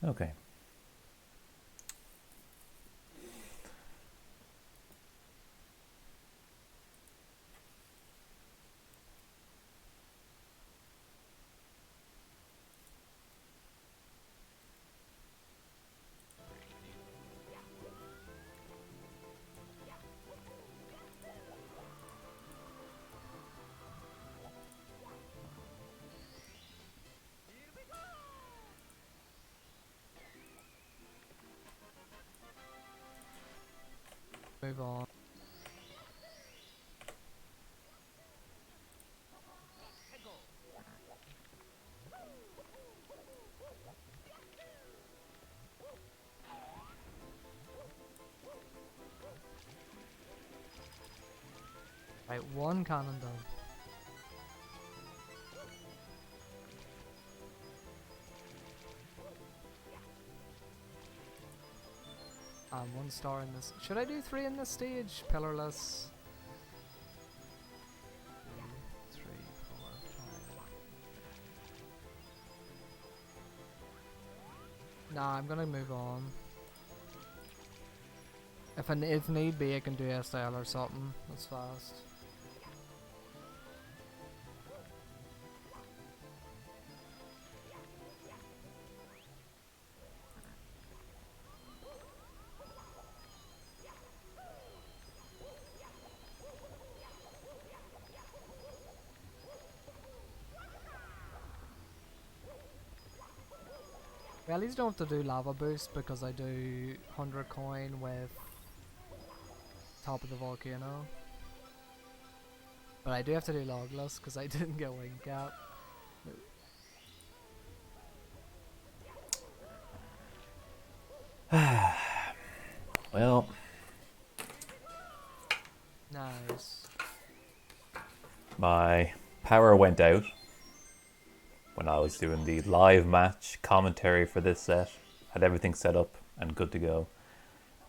Okay. Move on. Right, one cannon done. And 1 star in this. Should I do 3 in this stage? Pillarless. 2, 3, 4, 5. Nah, I'm gonna move on. If need be, I can do SL or something. That's fast. We at least don't have to do lava boost because I do 100 coin with top of the volcano. But I do have to do logless because I didn't get wing cap. Well, Nice. my power went out when I was doing the live match commentary for this set. Had everything set up and good to go,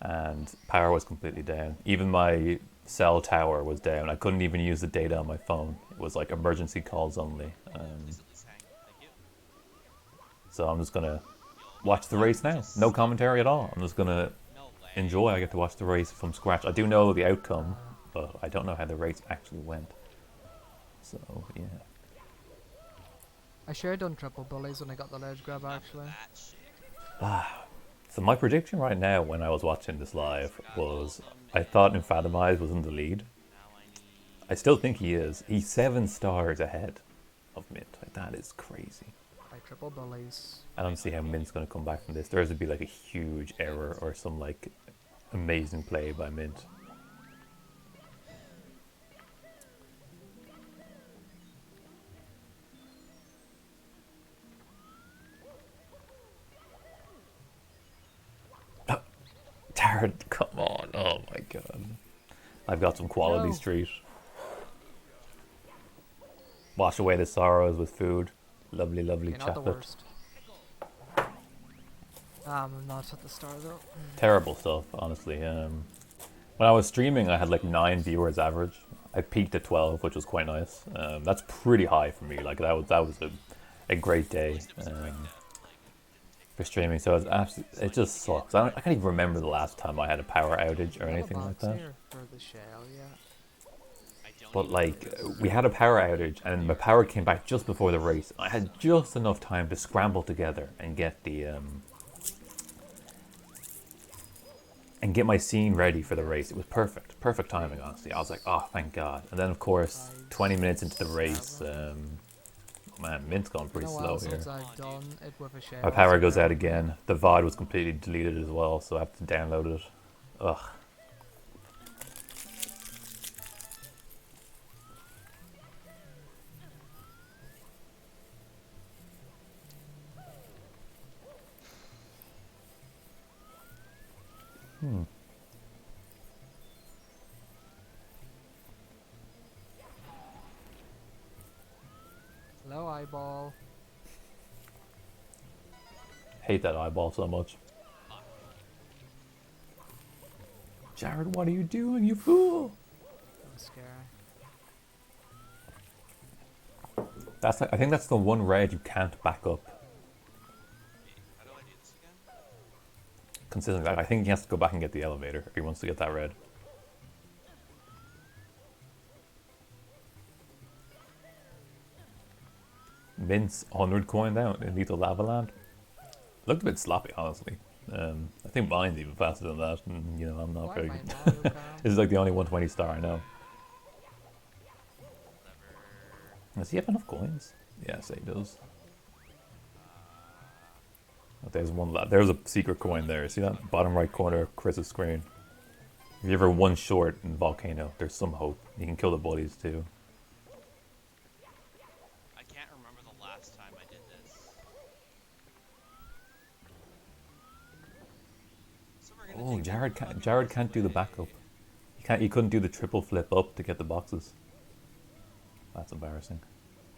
and power was completely down. Even my cell tower was down. I couldn't even use the data on my phone. It was like emergency calls only. So I'm just gonna watch the race now. No commentary at all. I'm just gonna enjoy. I get to watch the race from scratch. I do know the outcome, but I don't know how the race actually went. So yeah. I should have done triple bullies when I got the ledge grab actually. So my prediction right now when I was watching this live was I thought Infathomize was in the lead. I still think he is. He's 7 stars ahead of Mint. Like, that is crazy. By triple bullies. I don't see how Mint's going to come back from this. There has to be like a huge error or some like amazing play by Mint. Taryn, come on. Oh my god. I've got some quality street. Wash away the sorrows with food. Lovely, lovely Okay, not the chocolate. worst. I'm not at the start though. Terrible stuff, honestly. When I was streaming, I had like 9 viewers average. I peaked at 12, which was quite nice. That's pretty high for me. Like that was a great day for streaming. So it just sucks. I can't even remember the last time I had a power outage or anything like that. For the shell, yeah. But like we had a power outage, and my power came back just before the race. I had just enough time to scramble together and get the and get my scene ready for the race. It was perfect timing, honestly. I was like, oh, thank God. And then, of course, 20 minutes into the race, oh man, Mint's going pretty slow here. My power goes out again. The VOD was completely deleted as well, so I have to download it. Ugh. Hello, eyeball. Hate that eyeball so much. Jared, what are you doing, you fool? That was scary. I think that's the one red you can't back up. How do I do this again? consistently. I think he has to go back and get the elevator if he wants to get that red. Mint's 100 coin down in Lethal Lava Land. Looked a bit sloppy, honestly. I think mine's even faster than that, and I'm not very good. This is like the only 120 star I know. Does he have enough coins? Yes, he does. Oh, there's one. There's a secret coin there. See that bottom right corner of Chris's screen? If you're ever one short in Volcano, there's some hope. You can kill the bullies too. I can't remember the last time I did this. So Oh, Jared can't do the backup. He couldn't do the triple flip up to get the boxes. That's embarrassing.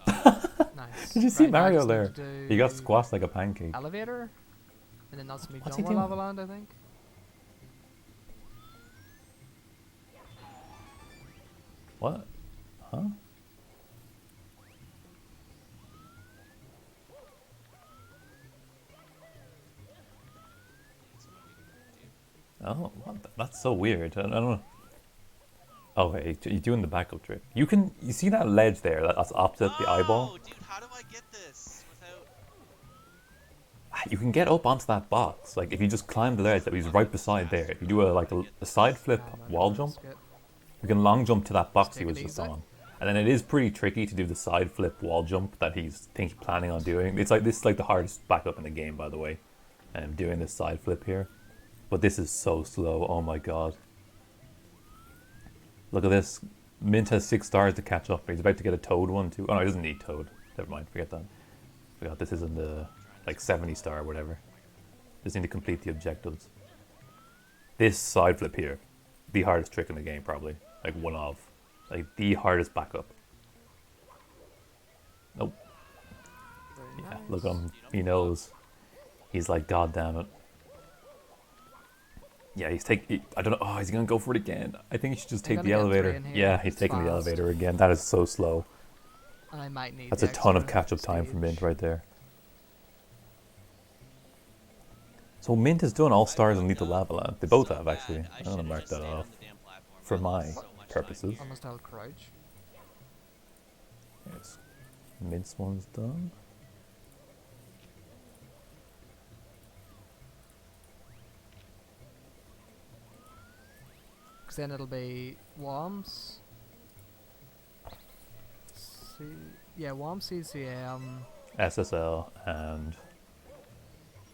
Nice. Did you see Right, now I Mario just need there? to do He got squashed like a pancake. elevator, and then that's me What's done he with doing? Lava Land, I think. What? Huh? Oh, what that's so weird. I don't know. Oh wait, you're doing the backup trick. You see that ledge there? That's opposite the eyeball. Oh, dude, how do I get this without? You can get up onto that box. Like if you just climb the ledge that was right beside there. If you do a side flip wall jump, you can long jump to that box he was just on. And then it is pretty tricky to do the side flip wall jump that he's planning on doing. This is like the hardest backup in the game, by the way. Doing this side flip here. But this is so slow, oh my god. Look at this. Mint has 6 stars to catch up. He's about to get a Toad one too. Oh no, he doesn't need Toad. Never mind, forget that. Forgot this isn't the like 70 star or whatever. Just need to complete the objectives. This side flip here, the hardest trick in the game probably. Like one of. Like the hardest backup. Nope. Very Yeah, nice. look at him. He knows. He's like, god damn it. Yeah, I don't know. Oh, is he gonna go for it again? I think he should just take the elevator. Yeah, he's taking the elevator again. That is so slow. And I might need That's a ton of catch-up time for Mint right there. So Mint has done All Stars and Lethal Lava Land. They both have actually. I'm gonna mark that off for my purposes. Almost held crouch. Yes, Mint's one's done. Because then it'll be Worms. Worms CCM. SSL and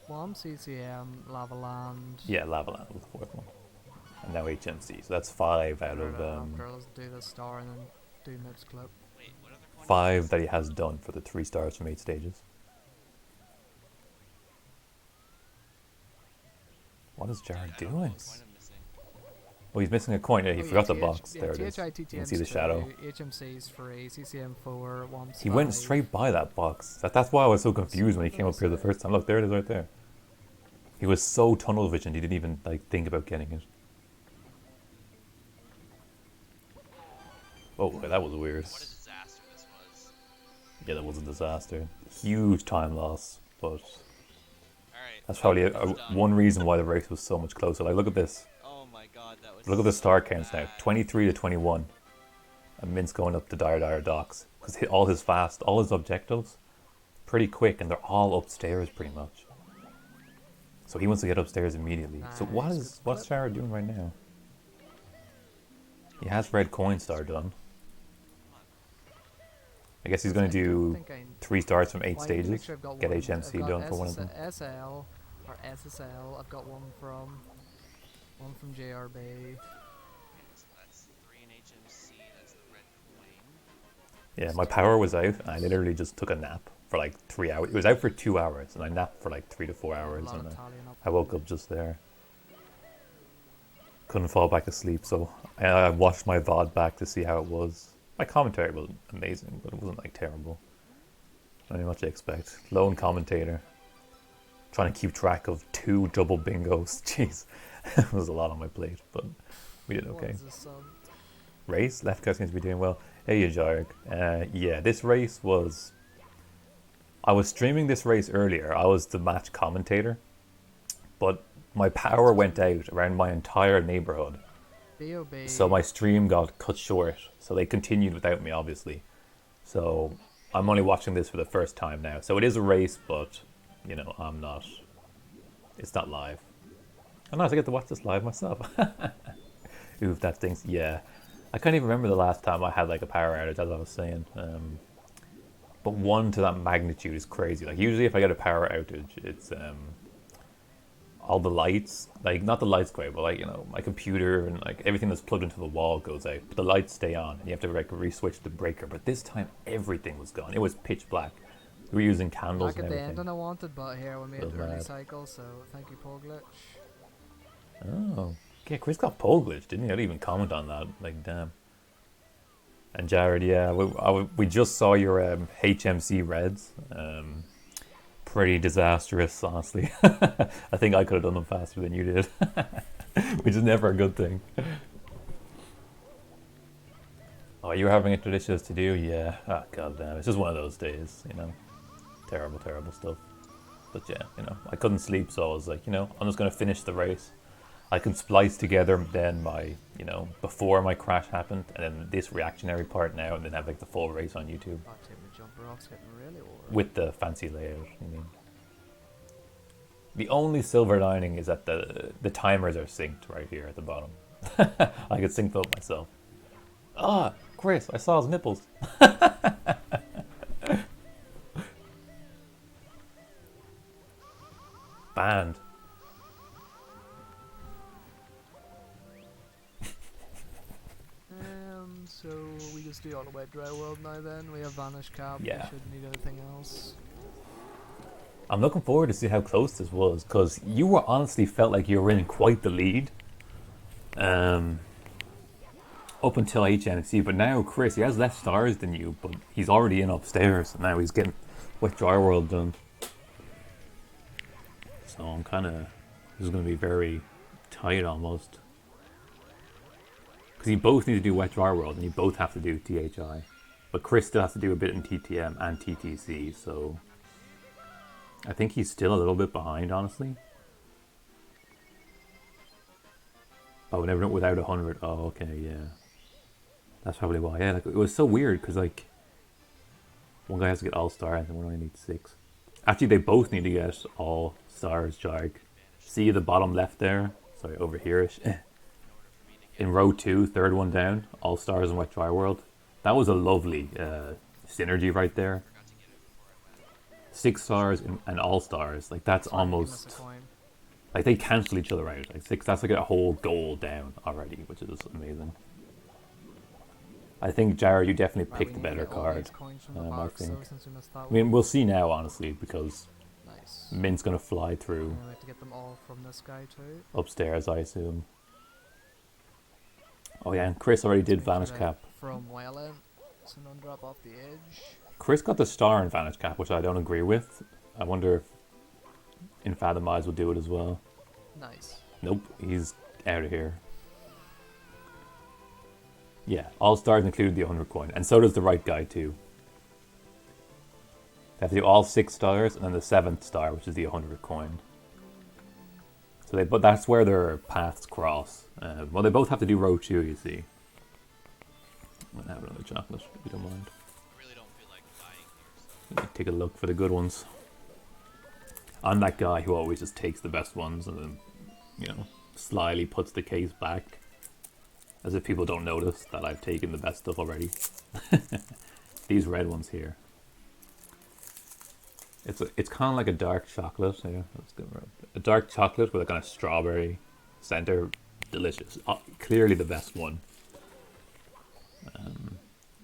Worms CCM, Lava Land. yeah, Lava Land was the fourth one, and now HMC. So that's 5 out of After, let's do the star and then do Mips Clip. Wait, what other coin? 5 that he has done for the 3 stars from 8 stages. What is Jared Dude, I don't know doing? what coin I'm missing. Oh, he's missing a coin. Yeah, he forgot the box. Yeah, There it is. THI, You can see the shadow. HMC's free, CCM 4, Worms He went 5. straight by that box. That's why I was so confused when he came up here the first time. Look, there it is right there. He was so tunnel visioned, he didn't even think about getting it. Oh, that was weird. What a disaster this was. Yeah, that was a disaster. Huge time loss, but Alright. that's probably done. one reason why the race was so much closer. Like, look at this. Oh my god, that was Look at the so star counts now. bad. 23 to 21. And Mint's going up to Dire Docks. Because all his objectives, pretty quick, and they're all upstairs pretty much. So he wants to get upstairs immediately. So Nice. what's Jared doing right now? He has red coin star done. I guess he's going to do 3 stars from 8 stages. Get HMC done for one of them. SL or SSL. I've got one from JRB. So that's 3 in HMC, that's the red coin. Yeah, my power was out, and I literally just took a nap for like 3 hours. It was out for 2 hours, and I napped for like 3 to 4 hours, and I woke up just there. Couldn't fall back asleep, so I watched my VOD back to see how it was. My commentary wasn't amazing, but it wasn't like terrible. Not much to expect. Lone commentator. Trying to keep track of 2 double bingos. Jeez, it was a lot on my plate, but we did okay. Race? Left guy seems to be doing well. Hey, you Jarg. Yeah, this race was... I was streaming this race earlier. I was the match commentator. But my power went out around my entire neighborhood. B.O.B. So my stream got cut short. So they continued without me, obviously. So I'm only watching this for the first time now. So it is a race, but, you know, I'm not... It's not live. I'm nice, I get to watch this live myself. Oof, that thing's... Yeah. I can't even remember the last time I had, like, a power outage, as I was saying. But one to that magnitude is crazy. Like, usually if I get a power outage, it's... all the lights, like not the lights go out, but like, you know, my computer and like everything that's plugged into the wall goes out, but the lights stay on and you have to like re-switch the breaker. But this time everything was gone. It was pitch black. We were using candles Back and at the everything. ending I wanted, but here we made Feels the early bad. cycle, so thank you, Pole Glitch. Oh, yeah, Chris got pole glitch, didn't he? I didn't even comment on that. Like, damn. And Jared, yeah, we just saw your HMC Reds. Pretty disastrous, honestly. I think I could have done them faster than you did, which is never a good thing. Oh, you're having a delicious to do? Yeah. Ah, god damn. It's just one of those days, you know. Terrible, terrible stuff. But yeah, you know, I couldn't sleep, so I was like, you know, I'm just going to finish the race. I can splice together then my, you know, before my crash happened, and then this reactionary part now, and then have like the full race on YouTube. God, taking the jumper off's getting really old. With the fancy layout, I mean. The only silver lining is that the timers are synced right here at the bottom. I could sync them up myself. Ah, Chris, I saw his nipples. Banned. So we just do all the wet dry world now then. We have Vanish Cap, Yeah. we shouldn't need anything else. I'm looking forward to see how close this was, because you were honestly felt like you were in quite the lead. Up until HMC, but now Chris, he has less stars than you, but he's already in upstairs, and now he's getting wet dry world done. So I'm kind of, this is going to be very tight almost. Because you both need to do wet dry world, and you both have to do THI. But Chris still has to do a bit in TTM and TTC, so I think he's still a little bit behind, honestly. Oh, never without 100. Oh, okay, yeah. That's probably why. Yeah, like, it was so weird, because, like, one guy has to get all stars, and one only needs 6. Actually, they both need to get all stars, Jag. See the bottom left there? Sorry, over here-ish. In row 2, third one down, all stars in wet dry world. That was a lovely synergy right there. 6 stars and all stars, like that's almost like they cancel each other out. Like 6, that's like a whole goal down already, which is amazing. I think Jared, you definitely picked the better card. I think. I mean, we'll see now, honestly, because Mint's gonna fly through. We have to get them all from this guy too. Upstairs, I assume. Oh yeah, and Chris already did Vanish Cap. From well in, so don't drop off the edge. Chris got the star in Vanish Cap, which I don't agree with. I wonder if Infathomize will do it as well. Nice. Nope, he's out of here. Yeah, all stars included the 100 coin, and so does the right guy too. They have to do all 6 stars, and then the 7th star, which is the 100 coin. So but that's where their paths cross. Well, they both have to do row 2, you see. I'm gonna have another chocolate, if you don't mind. I really don't feel like dying here. So. Let me take a look for the good ones. I'm that guy who always just takes the best ones and then, you know, slyly puts the case back. As if people don't notice that I've taken the best stuff already. These red ones here. It's kind of like a dark chocolate. Yeah, let's go around. A dark chocolate with a kind of strawberry center. Delicious. Clearly the best one.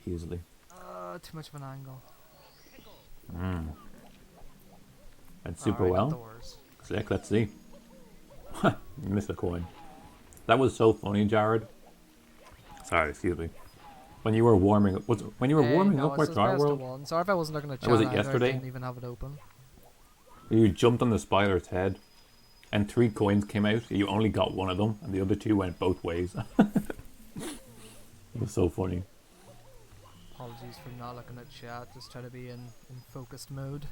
Easily. Too much of an angle. And super well. Sick, let's see. Missed a coin. That was so funny, Jared. Sorry, excuse me. When you were warming up, when you were warming up with Dry World? Sorry if I wasn't looking at chat. Was it yesterday? I didn't even have it open. You jumped on the spider's head, and 3 coins came out. You only got one of them, and the other 2 went both ways. It was so funny. Apologies for not looking at chat. Just try to be in focused mode.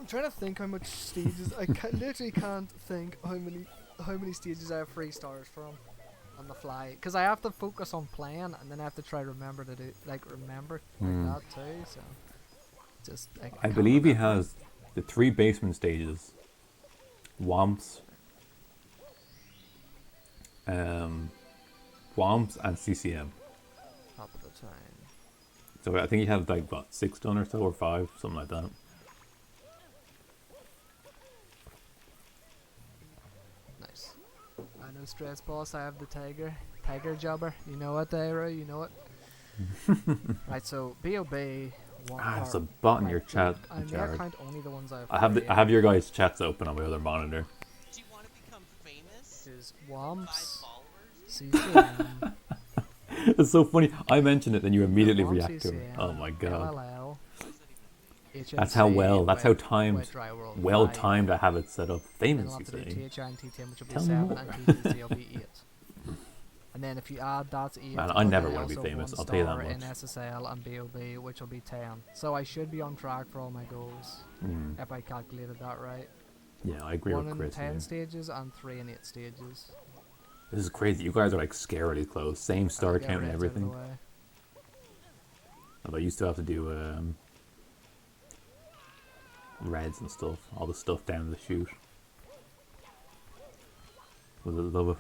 I'm trying to think how much stages. Literally can't think how many stages I have 3 stars from on the fly. Because I have to focus on playing, and then I have to try remember to do remember like that too. So just I I can't believe he remember. has the 3 basement stages, Womps, Womps and CCM. Top of the time. So I think he had like what 6 done or so, or 5, something like that. Nice. I know stress boss. I have the tiger jobber. You know it, Daira. You know it. Right. So BOB. Ah, it's a bot in your chat, I may Jared. count only the ones I've. I have your guys' chats open on my other monitor. Do you want to become famous? Is 5 Womps, followers? CCM, It's so funny. I mentioned it, then you immediately Womp react to it. CCM, Oh my god. LLL, What does that even mean? That's how well. That's how Wet timed. Dry World Well 5. timed. I have it set up. Then Famous, I'll you have to do say? THI and T10, which will be Tell me 7, more. and TTC will be 8. And then if you add that 8, Man, I I'll never get want to be also famous. 1 I'll tell you that star in much. SSL and BOB, which will be 10. So I should be on track for all my goals, if I calculated that right. Yeah, I agree 1 with in Chris 10 here. stages and 3 in 8 stages. This is crazy. You guys are like scarily close. Same star Alright, get count and reds out of the everything. way. Although I used to have to do reds and stuff. All the stuff down the chute. Was it love at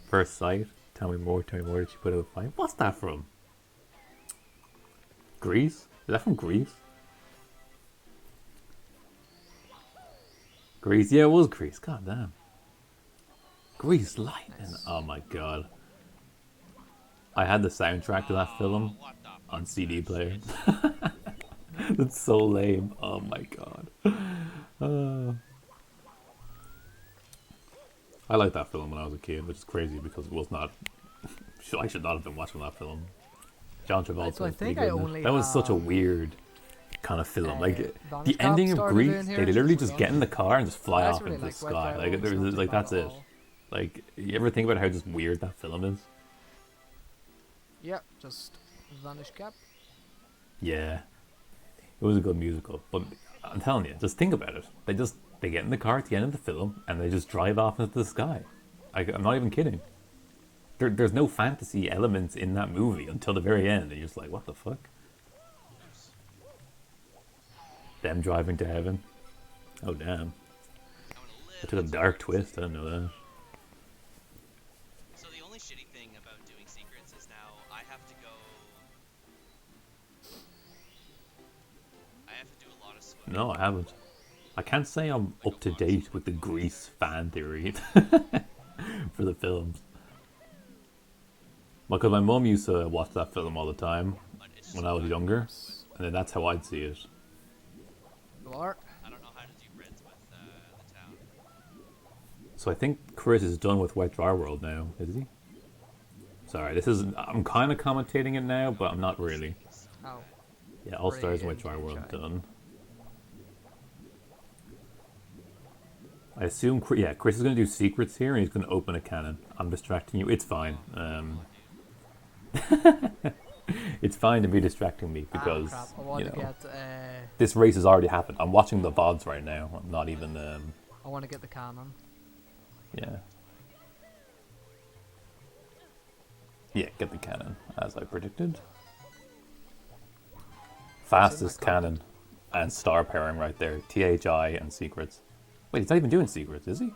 first sight? Tell me more. Tell me more. Did she put out a fight? What's that from? Greece? Is that from Greece? Greece? Yeah, it was Greece. God damn. Grease Lightning. Nice. Oh my god. I had the soundtrack to that film What the on fuck's CD that player. shit? That's so lame. Oh my god. I liked that film when I was a kid, which is crazy because it was not. I should not have been watching that film. John Right, Travolta so I was pretty think good I in it. only That was such a have weird kind of film. Like Vanish the Cap ending of started in Grease, here, they just literally we're just done. get in the car and just fly I off actually into the like Wet sky. Dry Like World, it's not too like bad that's at it. all. Like you ever think about how just weird that film is? Yep, just Vanish Cap. Yeah, it was a good musical, but I'm telling you, just think about it. They get in the car at the end of the film and they just drive off into the sky. I'm not even kidding. There's no fantasy elements in that movie until the very end, and you're just like, what the fuck? Them driving to heaven. Oh damn! I want It to took a live dark twist. I didn't know that. So the only shitty thing about doing secrets is now I have to go. I have to do a lot of swimming. No, I haven't. I can't say I'm Like up a to lot of date swimming with the in the water. Grease fan theory for the films. Because my mum used to watch that film all the time But it's just when so I was backwards. younger, and then that's how I'd see it. You are. I don't know how to do reds with the town. So I think Chris is done with Wet Dry World now, is he? Sorry, this is I'm kind of commentating it now, but I'm not really. Oh. Yeah, All Stars and Free Wet Dry World THI. done. I assume, yeah, Chris is going to do secrets here, and he's going to open a cannon. I'm distracting you. It's fine. It's fine to be distracting me because Crap. I want you to know get this race has already happened. I'm watching the VODs right now. I'm not even. I want to get the cannon. Yeah. Yeah, get the cannon as I predicted. Fastest cannon and star pairing right there. THI and secrets. Wait, he's not even doing secrets, is he?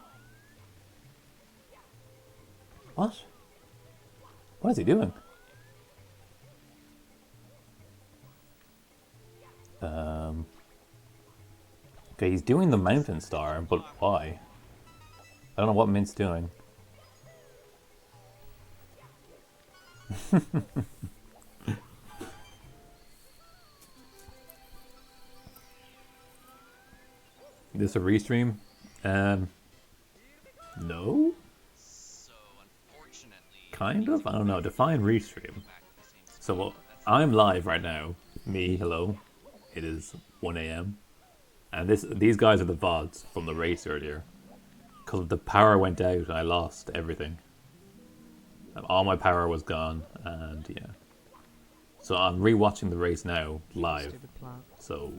What? What is he doing? Okay, he's doing the mountain star, but why? I don't know what Mint's doing. Is this a restream? No? So unfortunately. Kind of? I don't know. Define restream. So well, I'm live right now. Me, hello. It is 1 a.m. And these guys are the VODs from the race earlier. Because the power went out and I lost everything. All my power was gone, and yeah. So I'm rewatching the race now, live. Stupid plan. So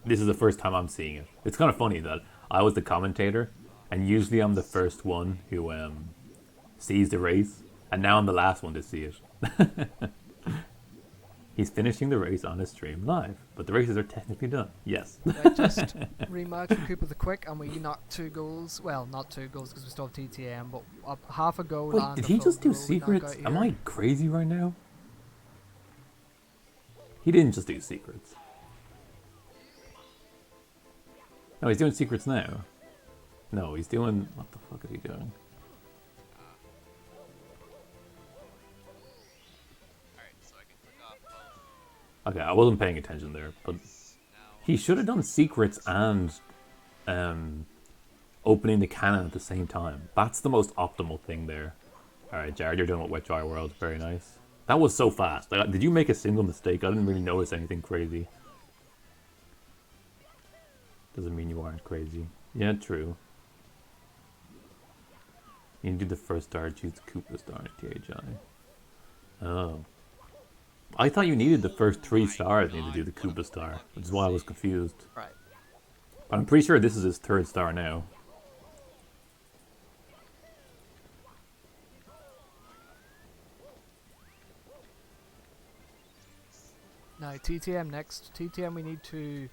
This is the first time I'm seeing it. It's kind of funny that I was the commentator, and usually I'm the first one who sees the race, and now I'm the last one to see it. He's finishing the race on his stream live, but the races are technically done. Yes. Right, just rematch with Cooper the Quick, and we knocked 2 goals. Well, not 2 goals because we still have TTM, but half a goal. Wait, and did a he full just do goal we knock secrets? out Am here. I crazy right now? He didn't just do secrets. No, he's doing secrets now. No, he's doing... What the fuck is he doing? Alright, so I can click off both. Okay, I wasn't paying attention there, but Now, he should have done secrets and opening the cannon at the same time. That's the most optimal thing there. Alright, Jared, you're doing what Wet Dry World. Very nice. That was so fast. Like, did you make a single mistake? I didn't really notice anything crazy. Doesn't mean you aren't crazy. Yeah, true. You need to do the first star, choose the Koopa star in THI. Oh. I thought you needed the first 3 stars need to do the Koopa star, which is why I was confused. Right. But I'm pretty sure this is his 3rd star now. Now TTM next. TTM we need to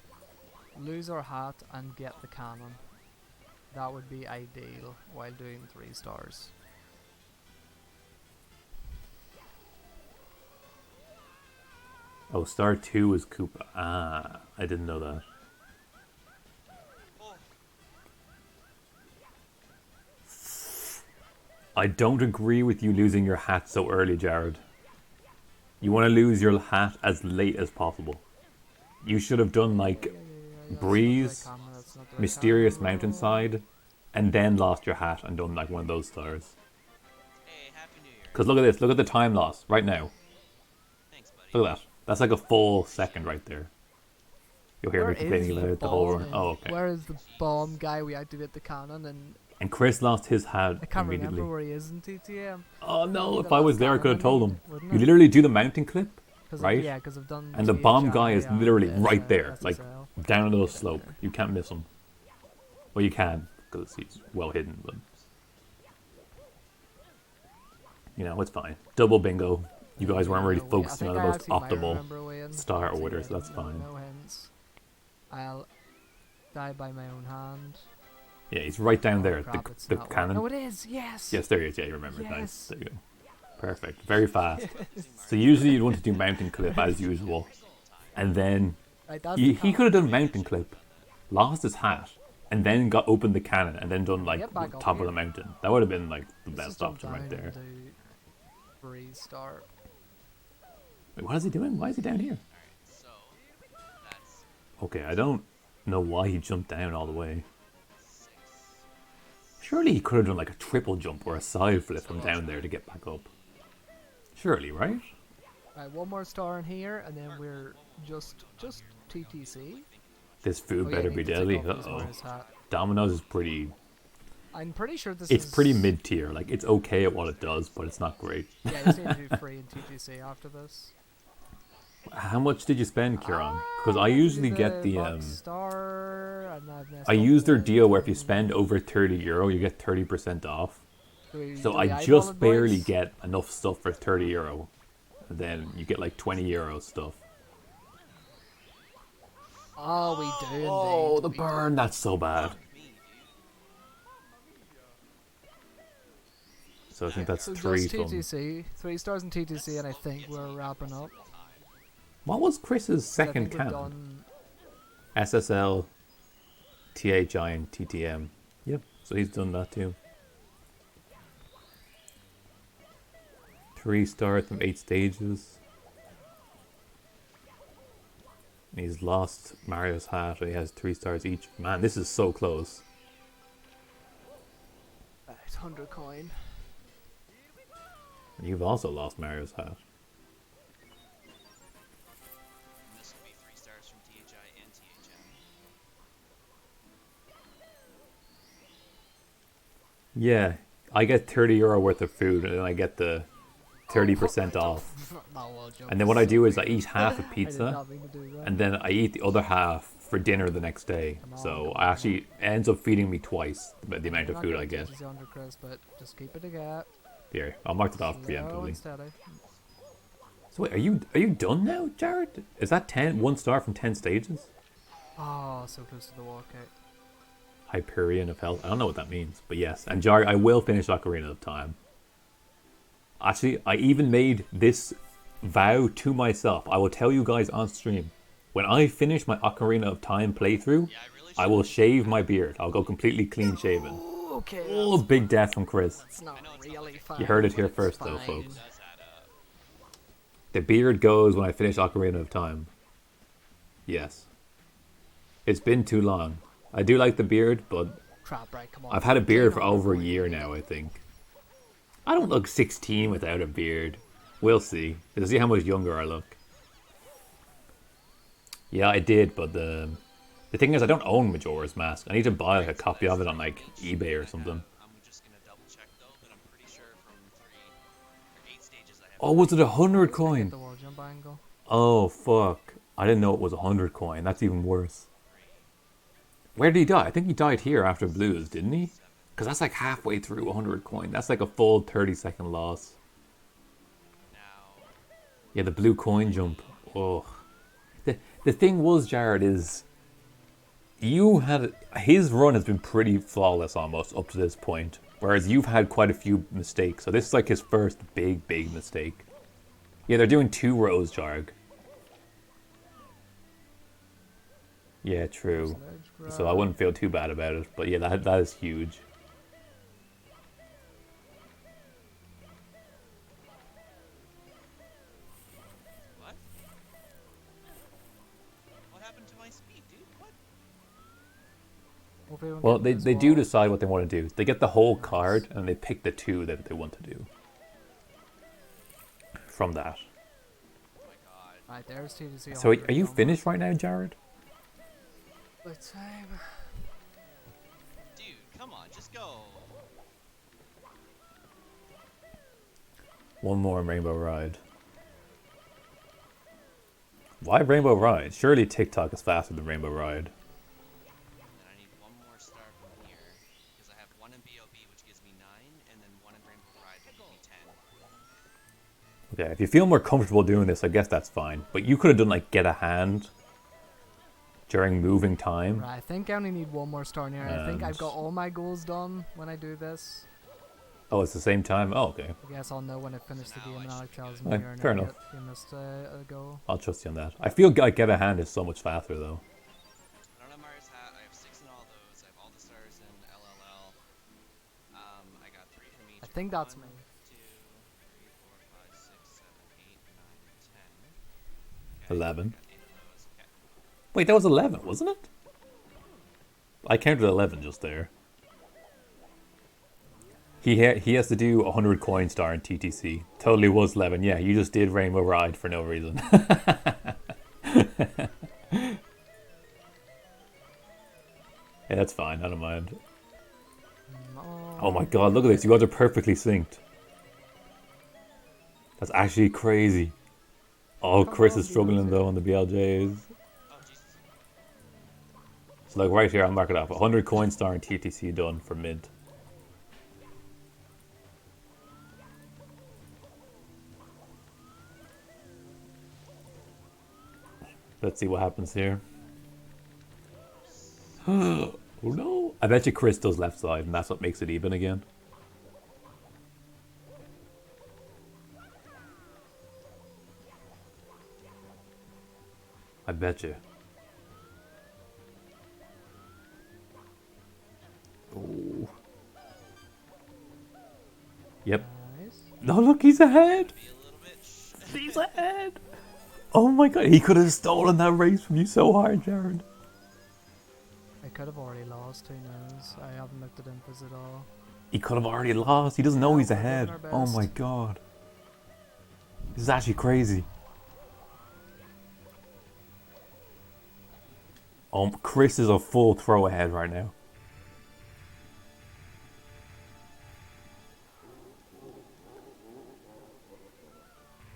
lose our hat and get the cannon. That would be ideal while doing 3 stars. Oh, star 2 is Koopa. Ah, I didn't know that. oh, I don't agree with you losing your hat so early, Jared. You want to lose your hat as late as possible. You should have done like Breeze, Mysterious Mountainside, and then lost your hat and done like one of those stars. hey, Happy New Year. Because look at this, look at the time loss right now. Thanks, buddy. Look at that. That's like a full second right there. You'll hear me complaining about it the whole run. Oh, okay. Where is the bomb guy we activate the cannon? And And Chris lost his hat I can't immediately. remember where he is in TTM. Oh no, Maybe if the I was last there I cannon could have told him. wouldn't You it? literally do the mountain clip, right? Yeah, because I've done. And the bomb THI guy is and literally the right there, like SSL. down a little slope. You can't miss him. Well, you can, because he's well hidden, but... You know, it's fine. Double bingo. You guys weren't really I focusing on think the I most actually might optimal remember Wayne, star but order, yeah, so that's fine. No hints. I'll die by my own hand. Yeah, he's right down Oh, there, crap, it's the not one. cannon. No, it is. Yes. Yes, there he is. Yeah, you remember. Nice. Yes. There you go. Perfect. Very fast. So usually you'd want to do mountain clip as usual. And then Right, that's he the cannon. could have done mountain clip, lost his hat, and then got opened the cannon and then done like Get back up top of here. the mountain. That would have been like the Let's best just jump option right down there. and do Breeze start. Wait, what is he doing? Why is he down here? So, that's Okay, I don't know why he jumped down all the way. 6. Surely he could have done like a triple jump or a side flip from down there to get back up. Surely, right? Right, one more star in here, and then we're just TTC. This food Oh, yeah, better need be to take deadly. off his Uh-oh. Where's hat. Domino's is pretty... I'm pretty sure this It's is. pretty mid-tier. Like, it's okay at what it does, but it's not great. Yeah, you just need to do free in TTC after this. How much did you spend, Kieran? Because I Ah, usually do get the... box star, and I've messed I up use their the deal where if you thing. spend over €30, you get 30% off. So Do we I eyeball just it, barely boys? get enough stuff for €30. And then you get like €20 stuff. Oh, we do indeed. Oh, the we do. burn. That's so bad. Me, dude. So I think that's So 3 just from... TTC, 3 stars in TTC, and I think we're wrapping up. What was Chris's I second think we've cannon? done. SSL, THI, and TTM. Yep, so he's done that too. 3 stars from 8 stages. He's lost Mario's hat, so he has 3 stars each. Man, this is so close. It's 100 coin. And you've also lost Mario's hat. And this will be 3 stars from THI and THM. Yeah, I get €30 worth of food, and then I get the 30% off. That wall jump And then is what I so do is I weird. eat half a I did pizza, not mean to do that. and then I eat the other half for dinner the next day. Come on, So come I on, actually it ends up feeding me twice the amount You're of not food getting I get. TTC under Chris, but just keep it together. Here, I'll mark it off Slow preemptively. and steady. So wait, are you done now, Jared? Is that 1 star from 10 stages? Oh, so close to the walkout. Hyperion of Health. I don't know what that means, but yes. And Jared, I will finish Ocarina of Time. Actually, I even made this vow to myself. I will tell you guys on stream. When I finish my Ocarina of Time playthrough, Yeah, I really I should. will shave my beard. I'll go completely clean shaven. Ooh, okay. Oh, big death from Chris. It's not I know it's not really like a fine. You heard it here but it's first, though, fine. folks. It does add up. The beard goes when I finish Ocarina of Time. Yes. It's been too long. I do like the beard, but Crap, right, come on. I've had a beard for Clean up. over a year now, I think. I don't look 16 without a beard. We'll see. We'll see how much younger I look. Yeah, I did, but the thing is I don't own Majora's Mask. I need to buy like a copy of it on like eBay or something. I'm just gonna double check though, but I'm pretty sure from 8 stages I have. Oh, was it 100 Get coin? the wall jump angle. Oh, fuck. I didn't know it was 100 coin. That's even worse. Where did he die? I think he died here after Blues, didn't he? Because that's like halfway through 100 coin. That's like a full 30-second loss. Now, Yeah, the blue coin jump. Oh. The thing was, Jared, is his run has been pretty flawless almost up to this point. Whereas you've had quite a few mistakes. So this is like his first big mistake. Yeah, they're doing 2 rows, Jarg. Yeah, true. Sledge So I grab. wouldn't feel too bad about it. But yeah, that is huge. what? What happened to my speed, dude? What? Hope we don't Well, get this they do wall. decide what they want to do. They get the whole card and they pick the 2 that they want to do. From that. Oh my god. Right, there's TTC. So are you finished right now, Jared? What time? Dude, come on, just go. One more Rainbow Ride. Why Rainbow Ride? Surely TikTok is faster than Rainbow Ride. And then I need one more star from here. Because I have 1 in BOB, which gives me 9, and then 1 in Rainbow Ride, which gives me 10. Okay, if you feel more comfortable doing this, I guess that's fine. But you could have done like Get a Hand during moving time. Right, I think I only need one more star near. I think I've And- got all my goals done when I do this. Oh, it's the same time? Oh, okay. I guess I'll know when I finish the now game I and should Alex tells be me able- or fair not enough. yet. You missed a goal. I'll trust you on that. I feel like Get a Hand is so much faster, though. I don't have Mario's hat. I have 6 in all those. I have all the stars in LLL. I got 3 from each. I think that's me. 1, 2, 3, 4, 5, 6, 7, 8, 9, 10. 11. I got 8 of those. Okay. Wait, that was 11, wasn't it? I counted 11 just there. He has to do 100 coin star in TTC. Totally was 11. Yeah, you just did Rainbow Ride for no reason. Yeah, that's fine. I don't mind. No. Oh my god, look at this. You guys are perfectly synced. That's actually crazy. Oh, Chris is struggling though on the BLJs. Oh, Jesus. So like right here, I'll mark it up. 100 coin star and TTC done for mid. Let's see what happens here. Oh no! I bet you Chris does left side, and that's what makes it even again. I bet you. Oh. Yep. Nice. No, look, he's ahead. Be a little bit. He's ahead. Oh my god, he could have stolen that race from you so hard, Jared. I could have already lost, who knows? I haven't looked at infos at all. He could have already lost. He doesn't know Yeah, he's we're doing ahead. our Oh best. my god. This is actually crazy. Chris is a full throw ahead right now.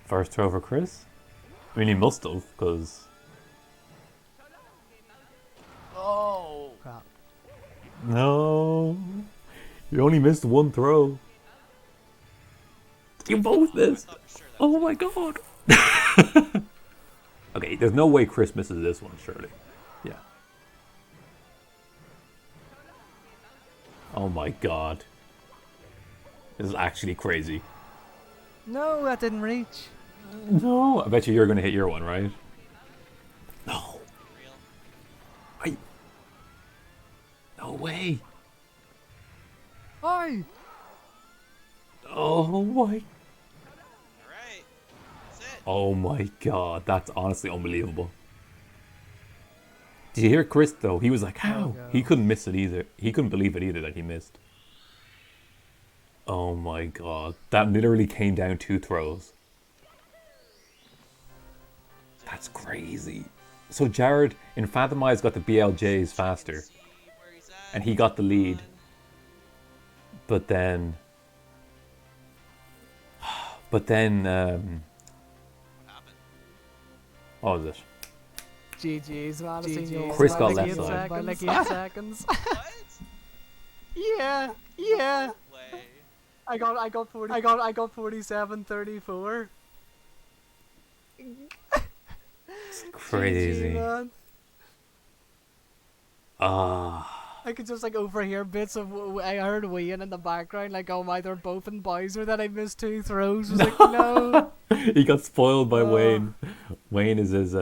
First throw for Chris? I mean, he must have, because... Oh! Crap. No! You only missed one throw. You both missed! Oh my god! Okay, there's no way Chris misses this one, surely. Yeah. Oh my god. This is actually crazy. No, that didn't reach. No! I bet you're gonna hit your one, right? No! Real? No way! Hi. Oh my... Alright. That's it. Oh my god, that's honestly unbelievable. Did you hear Chris though? He was like, how? God. He couldn't miss it either. He couldn't believe it either that he missed. Oh my god. That literally came down 2 throws. That's crazy. So Jared, Infathomize got the BLJs faster. See where he's at. And he got the lead. But then... But then... What happened? What was it? GG's, man. GG's. Chris got By left side. By like 8 seconds. What? Yeah. Way. I got 47-34. It's crazy. GG, man. Ah. I could just like overhear bits of. I heard Wayne in the background, like, "Oh my, they're both in Bowser." That I missed 2 throws. I was like, no. He got spoiled by Wayne. Wayne is his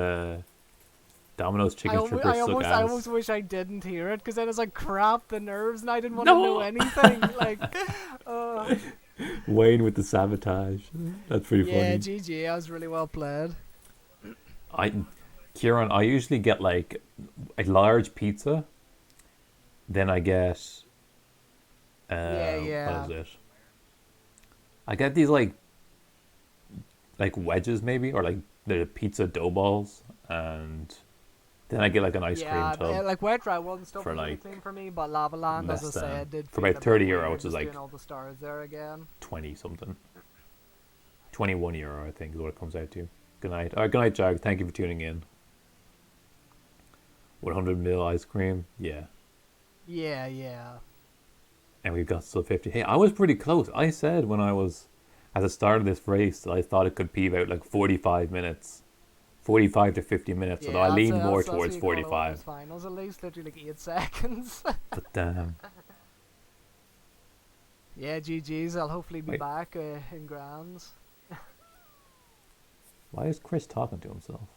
Domino's chicken strippers I suck almost ass. wish I didn't hear it because then it's like crap the nerves and I didn't want to know anything. Like, Wayne with the sabotage. That's pretty yeah, funny. GG. I was really well played. Kieran, I usually get like a large pizza. Then I get Yeah. what is it? I get these like wedges maybe, or like the pizza dough balls, and then I get like an ice cream tub like Wet Dry wasn't still for, for like, for me, but Lava Land, as I less than- said, did for feel about a bit €30, weird which is just like doing all the stars there again. 20 something. €21 I think is what it comes out to. Good night. Alright, good night, Jag. Thank you for tuning in. 100ml ice cream, yeah. Yeah. And we've got still 50. Hey, I was pretty close. I said when I was at the start of this race that I thought it could peeve out like 45 minutes. 45 to 50 minutes, although I leaned more towards 45. Finals, at least literally like 8 seconds. But damn. Yeah, GG's. I'll hopefully be Wait. back in Grands. Why is Chris talking to himself?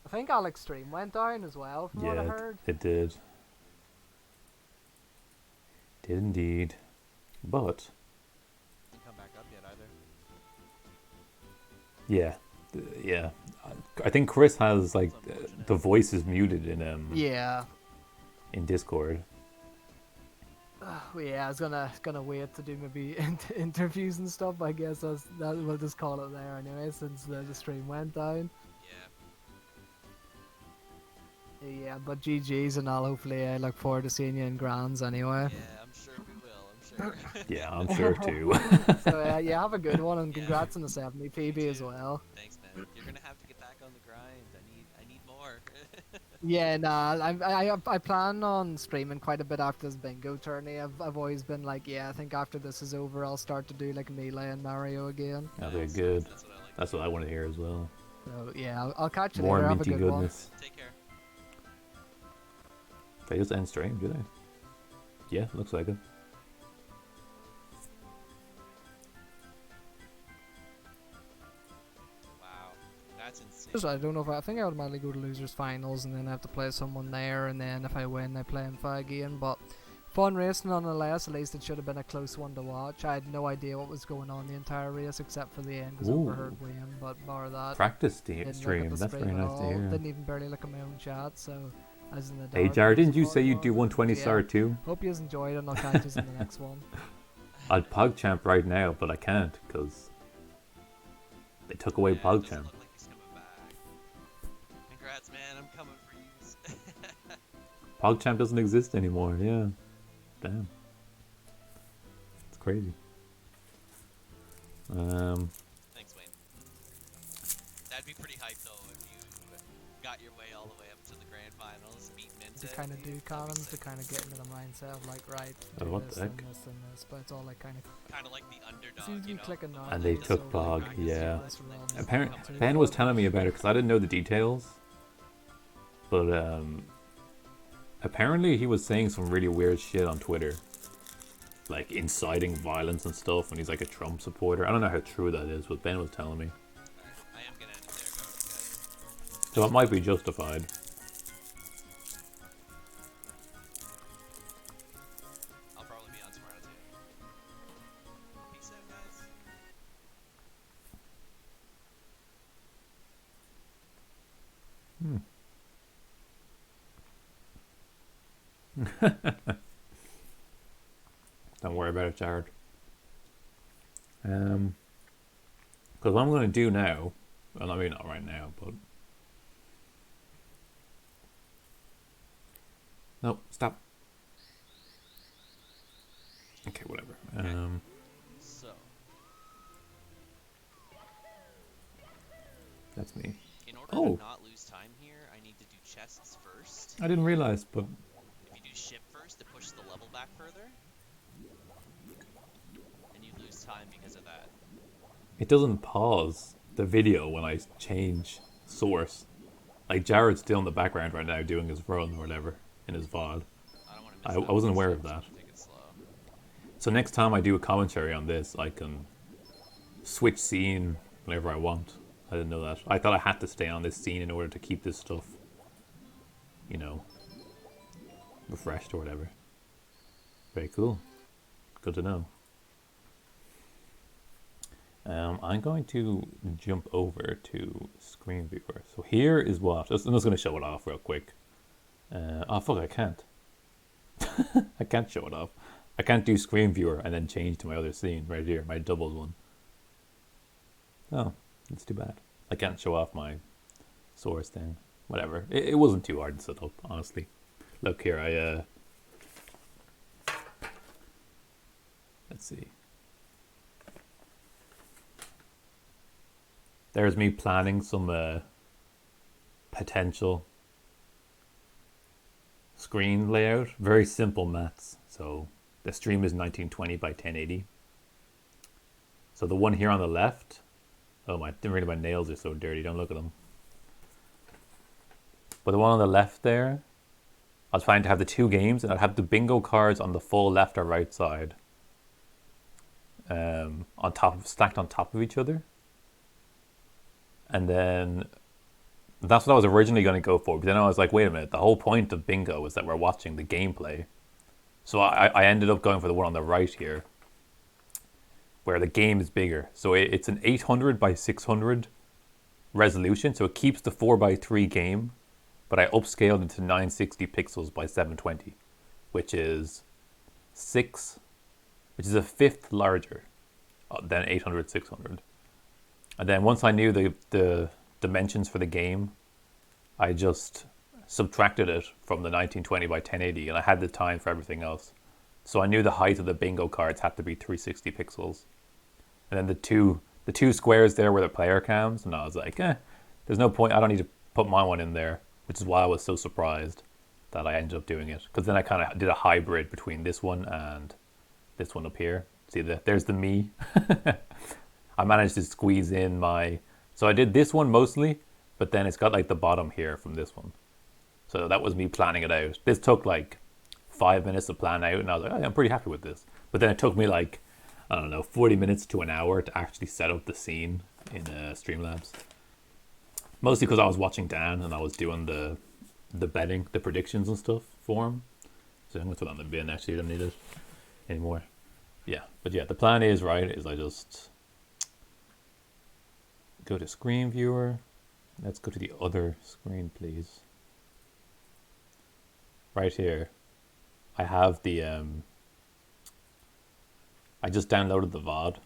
I think Alex Stream went down as well, from what I Yeah, heard. it did. Did indeed. But, Didn't come back up yet either. yeah. I think Chris has like the voice is muted in Yeah. in Discord. Yeah, I was gonna wait to do maybe interviews and stuff. I guess we'll just call it there anyway, since the stream went down. Yeah. Yeah, but GG's, and I'll hopefully look forward to seeing you in Grands anyway. Yeah, I'm sure we will. I'm sure. Yeah, I'm sure too. So yeah, have a good one, and congrats on the 70 PB as well. Thanks, man. You're gonna have to get back on the grind. I need more. Yeah, nah, I plan on streaming quite a bit after this bingo tourney. I've always been like, yeah, I think after this is over, I'll start to do like Melee and Mario again. Okay, good. That's what I like. That's what I want to hear as well. So yeah, I'll catch you More later. Have a minty good goodness. Take care. They just end stream, do they? Yeah, looks like it. Wow, that's insane. one. I don't know if I think I automatically go to losers finals, and then I have to play someone there, and then if I win, I play in 5 again. But fun race nonetheless. At least it should have been a close one to watch. I had no idea what was going on the entire race except for the end, because I Ooh. overheard Wayne. But bar that, Practice didn't look at stream. the That's stream very at nice to all. hear. Didn't even barely look at my own chat. So as in the Hey, dark, Jared, was didn't you fun say you'd one. do 120 Yeah. star too? Hope you enjoyed, and I'll catch you in the next one. I'd PogChamp right now, but I can't because they took away Yeah, it doesn't PogChamp. look like he's coming back. Congrats, man. I'm coming for you. PogChamp doesn't exist anymore. Yeah, damn, it's crazy. Thanks, Wayne. pretty hyped though if you got your way all the way up to the grand finals, beat Mint. To kind of do columns, to kind of get into the mindset of like, right, Oh, do what this the and heck? this and this, but it's all like kind of Kind of like the underdog, seems to you be know. clicking the now. one And that they doesn't took really Bog, practice yeah. too much, and then just Apparently, comes Ben out. was telling me about it because I didn't know the details. But apparently he was saying some really weird shit on Twitter. Like inciting violence and stuff when he's like a Trump supporter. I don't know how true that is, but Ben was telling me. I am gonna end it there, guys. So it might be justified. I'll probably be on tomorrow too. Peace out, guys. Don't worry about it, Jared. Because what I'm going to do now, well, I mean not right now, but no, stop. Okay, whatever. So, That's me. in order Oh. to not lose time here, I need to do chests first. I didn't realize, but If you do ship first, it pushes the level back further. And you lose time because of that. it doesn't pause the video when I change source. Like Jared's still in the background right now doing his run or whatever in his VOD. I don't want to I miss wasn't aware of so that. take it slow. So next time I do a commentary on this, I can switch scene whenever I want. I didn't know that. I thought I had to stay on this scene in order to keep this stuff, you know, refreshed or whatever. Very cool. Good to know. I'm going to jump over to Screen Viewer. So here is what... I'm just going to show it off real quick. Oh, fuck, I can't. I can't show it off. I can't do Screen Viewer and then change to my other scene right here, my doubles one. Oh, that's too bad. I can't show off my source thing. Whatever. It wasn't too hard to set up, honestly. Look here, let's see. There's me planning some potential screen layout. Very simple maths. So the stream is 1920 by 1080. So the one here on the left, oh my, my nails are so dirty, don't look at them. But the one on the left there, I was planning to have the two games and I'd have the bingo cards on the full left or right side. On top, stacked on top of each other. And then that's what I was originally going to go for. But then I was like, wait a minute, the whole point of bingo is that we're watching the gameplay. So I ended up going for the one on the right here, where the game is bigger. So it's an 800 by 600 resolution. So it keeps the 4:3 game, but I upscaled it to 960 pixels by 720, which is a fifth larger than 800 600. And then once I knew the dimensions for the game, I just subtracted it from the 1920 by 1080, and I had the time for everything else. So I knew the height of the bingo cards had to be 360 pixels. And then the two squares there were the player cams, and I was like, there's no point, I don't need to put my one in there, which is why I was so surprised that I ended up doing it. Because then I kind of did a hybrid between this one and this one up here. See, there's the me. I managed to squeeze in so I did this one mostly, but then it's got like the bottom here from this one. So that was me planning it out. This took like 5 minutes to plan out, and I was like, I'm pretty happy with this. But then it took me like, I don't know, 40 minutes to an hour to actually set up the scene in Streamlabs. Mostly because I was watching Dan and I was doing the betting, the predictions and stuff for him. So I'm going to throw that in the bin, actually, I don't need it anymore. Yeah, but yeah, the plan is I just go to Screen Viewer. Let's go to the other screen, please. Right here, I have the, I just downloaded the VOD.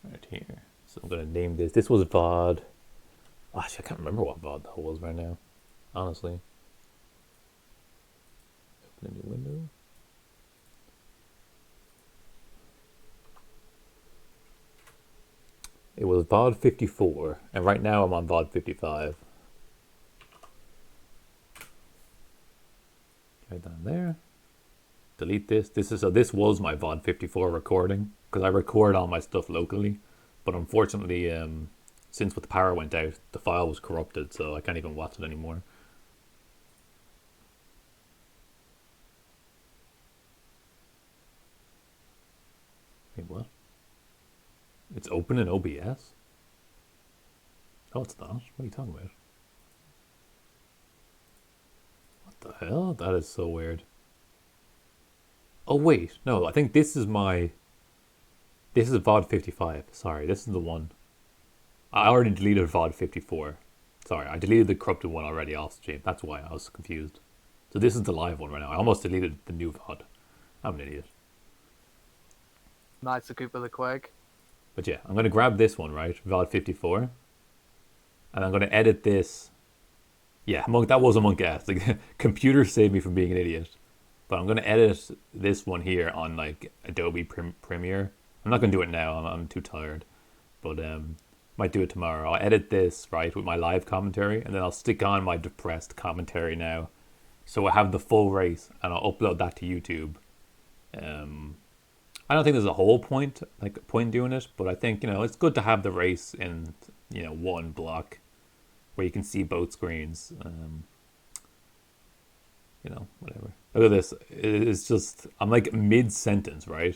Right here. So I'm going to name this. This was VOD. Oh, actually, I can't remember what VOD that was right now, honestly. Open a new window. It was VOD 54, and right now I'm on VOD 55. Right down there. Delete this. This was my VOD 54 recording, because I record all my stuff locally, but unfortunately, since the power went out, the file was corrupted, so I can't even watch it anymore. Wait, what? It's open in OBS? Oh, it's not. What are you talking about? What the hell? That is so weird. Oh, wait. No, I think this is VOD 55. Sorry, this is the one. I already deleted VOD 54. Sorry, I deleted the corrupted one already off stream. That's why I was confused. So this is the live one right now. I almost deleted the new VOD. I'm an idiot. Nice to keep with the quake. But yeah, I'm going to grab this one, right? VOD 54. And I'm going to edit this. Yeah, that was Among Us. The computer saved me from being an idiot. But I'm going to edit this one here on like Adobe Premiere. I'm not going to do it now. I'm too tired. But might do it tomorrow. I'll edit this, right, with my live commentary. And then I'll stick on my depressed commentary now. So I have the full race. And I'll upload that to YouTube. I don't think there's a whole point doing it. But I think, it's good to have the race in, one block. Where you can see both screens. Whatever. Look at this. It's just, I'm like mid-sentence, right?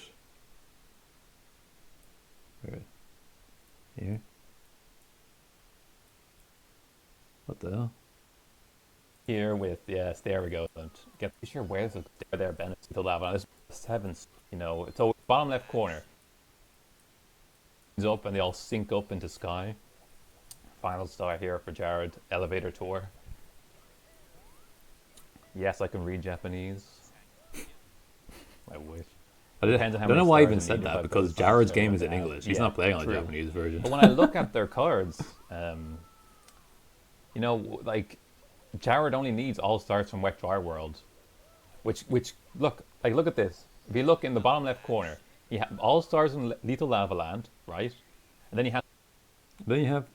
Here. What the hell? Here with, yes, there we go. And get sure where's the there benefits to that one. This heavens, it's always bottom left corner. It's up and they all sync up into sky. Final star here for Jared. Elevator tour. Yes, I can read Japanese. I wish. I don't know why I even said that, because Jared's game is in English. He's not playing on the Japanese version. But when I look at their cards, like Jared only needs all stars from Wet Dry World, which look at this. If you look in the bottom left corner, you have all stars in Lethal Lava Land, right? And then you have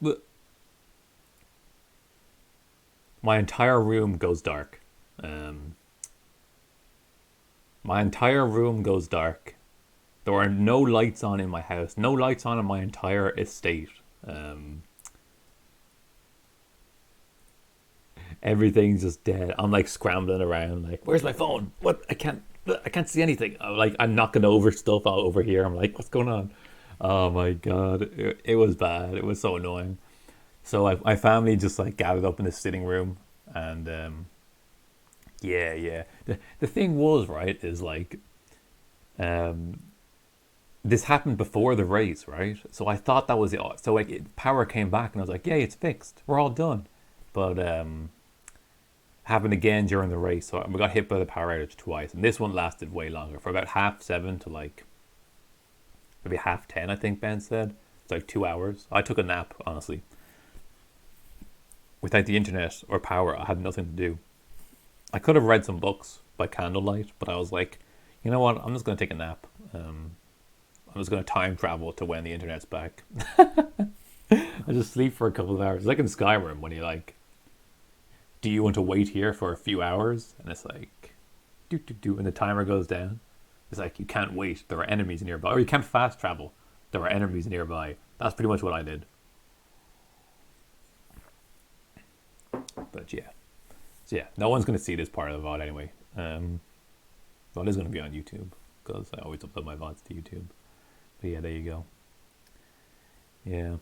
my entire room goes dark. My entire room goes dark. There are no lights on in my house. No lights on in my entire estate. Everything's just dead. I'm like scrambling around. Like, where's my phone? What? I can't see anything. I'm knocking over stuff out over here. I'm like, what's going on? Oh my god, it was bad. It was so annoying. So my family just like gathered up in the sitting room, and yeah. The thing was, right, is like, this happened before the race, right? So I thought that was it. So like power came back, and I was like, yay, it's fixed. We're all done. But happened again during the race. So we got hit by the power outage twice, and this one lasted way longer, for about 7:30 to like maybe 10:30. I think Ben said it's like 2 hours. I took a nap, honestly. Without the internet or power, I had nothing to do. I could have read some books by candlelight, but I was like, you know what? I'm just going to take a nap. I'm just going to time travel to when the internet's back. I just sleep for a couple of hours. It's like in Skyrim when you like, do you want to wait here for a few hours? And it's like, and the timer goes down. It's like, you can't wait. There are enemies nearby. Or you can't fast travel. There are enemies nearby. That's pretty much what I did. But yeah. So yeah, no one's going to see this part of the VOD anyway. VOD is going to be on YouTube, because I always upload my VODs to YouTube. But yeah, there you go. Yeah.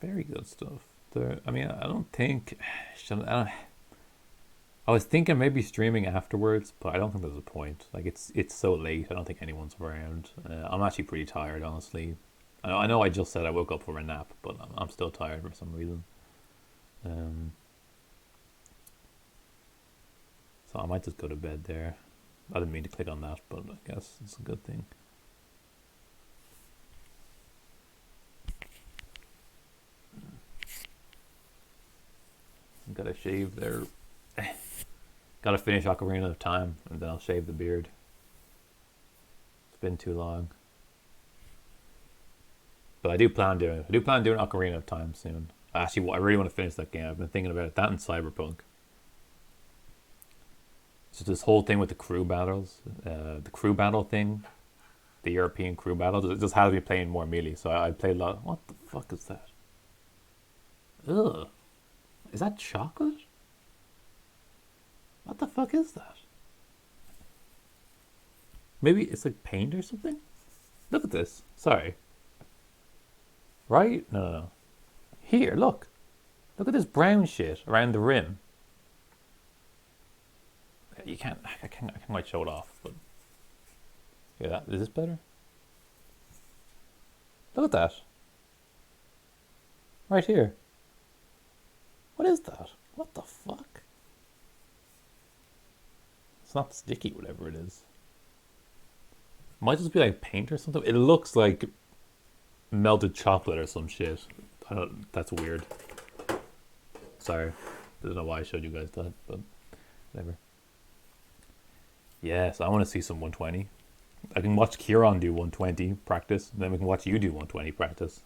Very good stuff. I don't think... I was thinking maybe streaming afterwards, but I don't think there's a point. Like, it's so late, I don't think anyone's around. I'm actually pretty tired, honestly. I know I just said I woke up for a nap, but I'm still tired for some reason. So I might just go to bed there. I didn't mean to click on that, but I guess it's a good thing. Gotta shave there. Gotta finish Ocarina of Time, and then I'll shave the beard. It's been too long. But I do plan doing Ocarina of Time soon. Actually, I really want to finish that game. I've been thinking about it. That and Cyberpunk. So this whole thing with the crew battles, the crew battle thing, the European crew battles, it just has me playing more melee. So I played a lot. What the fuck is that? Ugh. Is that chocolate? What the fuck is that? Maybe it's like paint or something? Look at this. Sorry. Right? No, no, no. Here, look. Look at this brown shit around the rim. You can't. I can't quite show it off, but yeah, is this better? Look at that. Right here. What is that? What the fuck? It's not sticky, whatever it is. Might just be like paint or something. It looks like melted chocolate or some shit. I don't. That's weird. Sorry, I don't know why I showed you guys that, but whatever. Yes, I want to see some 120. I can watch Kieran do 120 practice, and then we can watch you do 120 practice.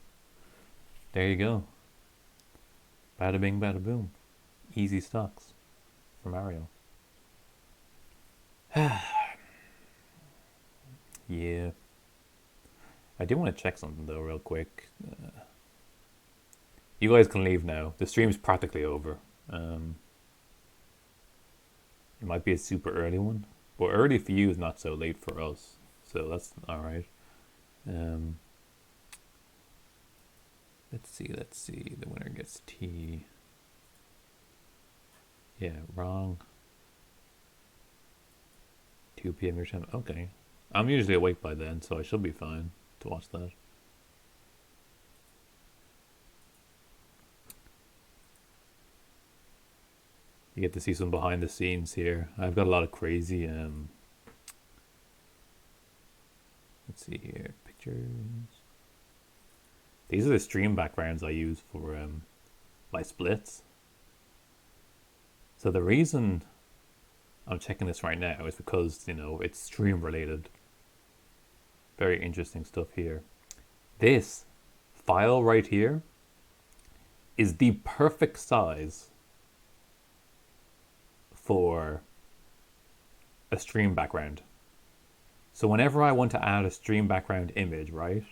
There you go. Bada bing, bada boom. Easy stocks for Mario. Yeah. I do want to check something though, real quick. You guys can leave now. The stream's practically over. It might be a super early one. But early for you is not so late for us. So that's alright. Let's see. The winner gets tea. Yeah, wrong. 2 p.m. your time. Okay. I'm usually awake by then, so I should be fine to watch that. You get to see some behind the scenes here. I've got a lot of crazy let's see here, pictures. These are the stream backgrounds I use for my splits. So the reason I'm checking this right now is because, you know, it's stream related. Very interesting stuff here. This file right here is the perfect size for a stream background. So whenever I want to add a stream background image, right,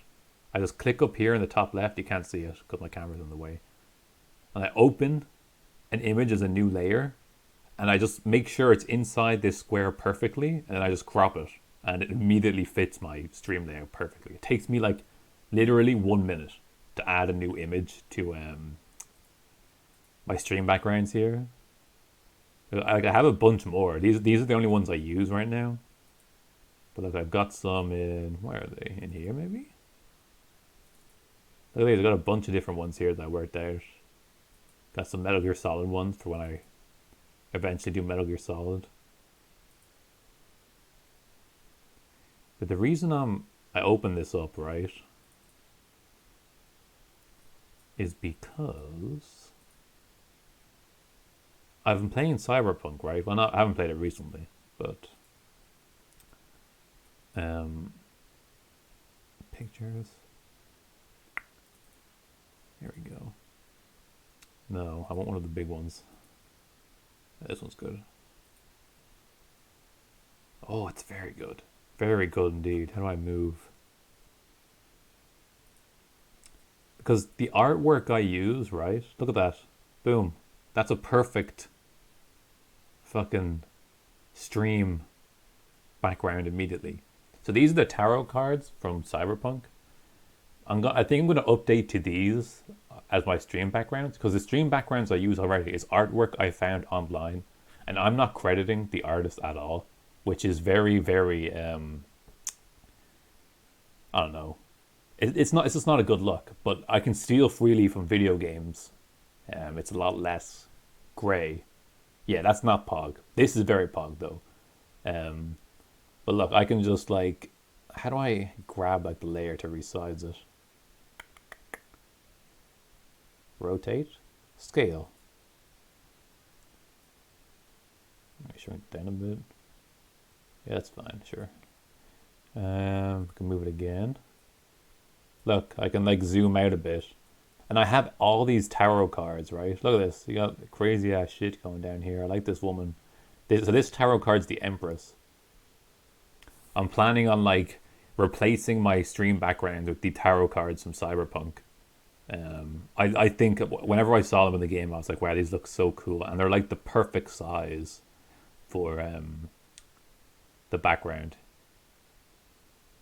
I just click up here in the top left. You can't see it because my camera's in the way. And I open an image as a new layer, and I just make sure it's inside this square perfectly, and then I just crop it, and it immediately fits my stream layout perfectly. It takes me like literally 1 minute to add a new image to my stream backgrounds here. I have a bunch more. These are the only ones I use right now. But like I've got some in, where are they? In here maybe? Look at these, I've got a bunch of different ones here that I worked out. Got some Metal Gear Solid ones for when I eventually do Metal Gear Solid. But the reason I open this up, right, is because I've been playing Cyberpunk, right? Well, I haven't played it recently, but pictures. Here we go. No, I want one of the big ones. This one's good. Oh, it's very good. Very good indeed. How do I move? Because the artwork I use, right? Look at that. Boom. That's a perfect fucking stream background immediately. So these are the tarot cards from Cyberpunk. I think I'm going to update to these as my stream backgrounds, because the stream backgrounds I use already is artwork I found online, and I'm not crediting the artist at all, which is very, very I don't know. It's just not a good look. But I can steal freely from video games. It's a lot less grey. Yeah, that's not Pog. This is very Pog though. But look, I can just like, how do I grab like the layer to resize it? Rotate, scale. Shrink it down a bit. Yeah, that's fine. Sure. We can move it again. Look, I can like zoom out a bit. And I have all these tarot cards, right? Look at this. You got crazy ass shit going down here. I like this woman. So this tarot card's the Empress. I'm planning on like replacing my stream background with the tarot cards from Cyberpunk. I think whenever I saw them in the game, I was like, wow, these look so cool. And they're like the perfect size for the background.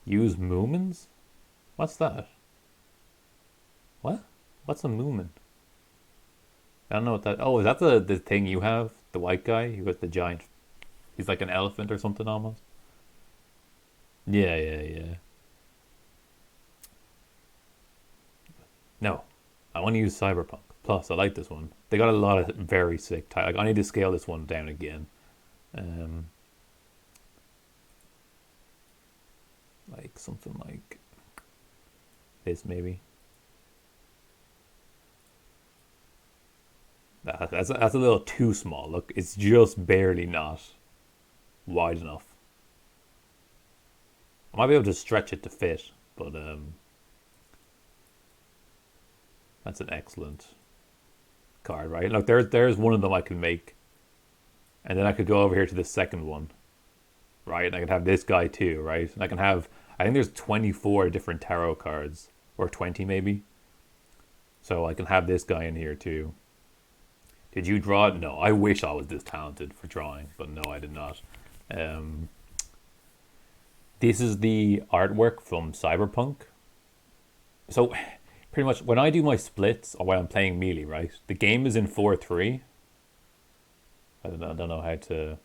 Use Moomins? What's that? What? What's a Moomin? I don't know what that... Oh, is that the thing you have? The white guy? You got the giant... He's like an elephant or something almost? Yeah. No. I want to use Cyberpunk. Plus, I like this one. They got a lot of very sick... Like, I need to scale this one down again. Like, something like... this, maybe. That's a little too small. Look, it's just barely not wide enough. I might be able to stretch it to fit, but that's an excellent card, right? Look, there's one of them I can make, and then I could go over here to the second one, right? And I could have this guy too, right? And I can have, I think there's 24 different tarot cards, or 20 maybe. So I can have this guy in here too. Did you draw it? No, I wish I was this talented for drawing, but no, I did not. This is the artwork from Cyberpunk. So, pretty much, when I do my splits, or when I'm playing Melee, right? The game is in 4:3. I don't know how to...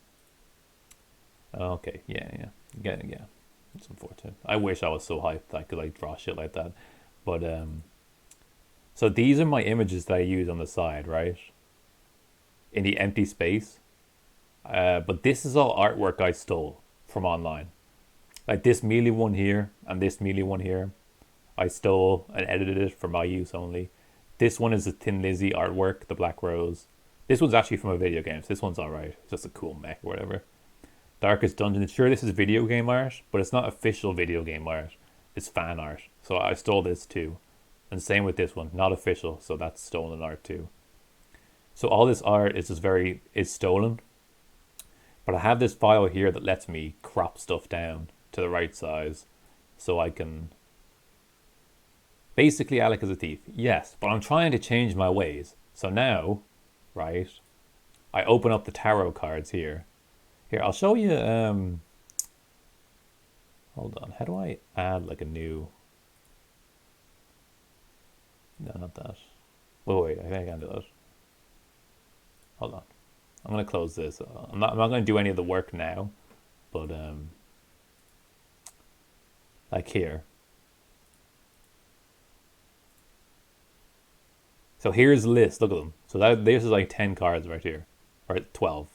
Okay, yeah. It's in 4:2. I wish I was so hyped that I could, like, draw shit like that. But, so these are my images that I use on the side, right? In the empty space. But this is all artwork I stole from online. Like this Melee one here and this Melee one here. I stole and edited it for my use only. This one is a Thin Lizzy artwork, the Black Rose. This one's actually from a video game, so this one's alright. It's just a cool mech or whatever. Darkest Dungeon. Sure, this is video game art, but it's not official video game art. It's fan art. So I stole this too. And same with this one. Not official, so that's stolen art too. So all this art is is stolen. But I have this file here that lets me crop stuff down to the right size. So I can... Basically, Alec is a thief. Yes, but I'm trying to change my ways. So now, right, I open up the tarot cards here. Here, I'll show you... Hold on. How do I add like a new... No, not that. Wait, I think I can do that. Hold on. I'm going to close this. I'm not going to do any of the work now. But, like here. So here's the list. Look at them. So this is like 10 cards right here. Or 12.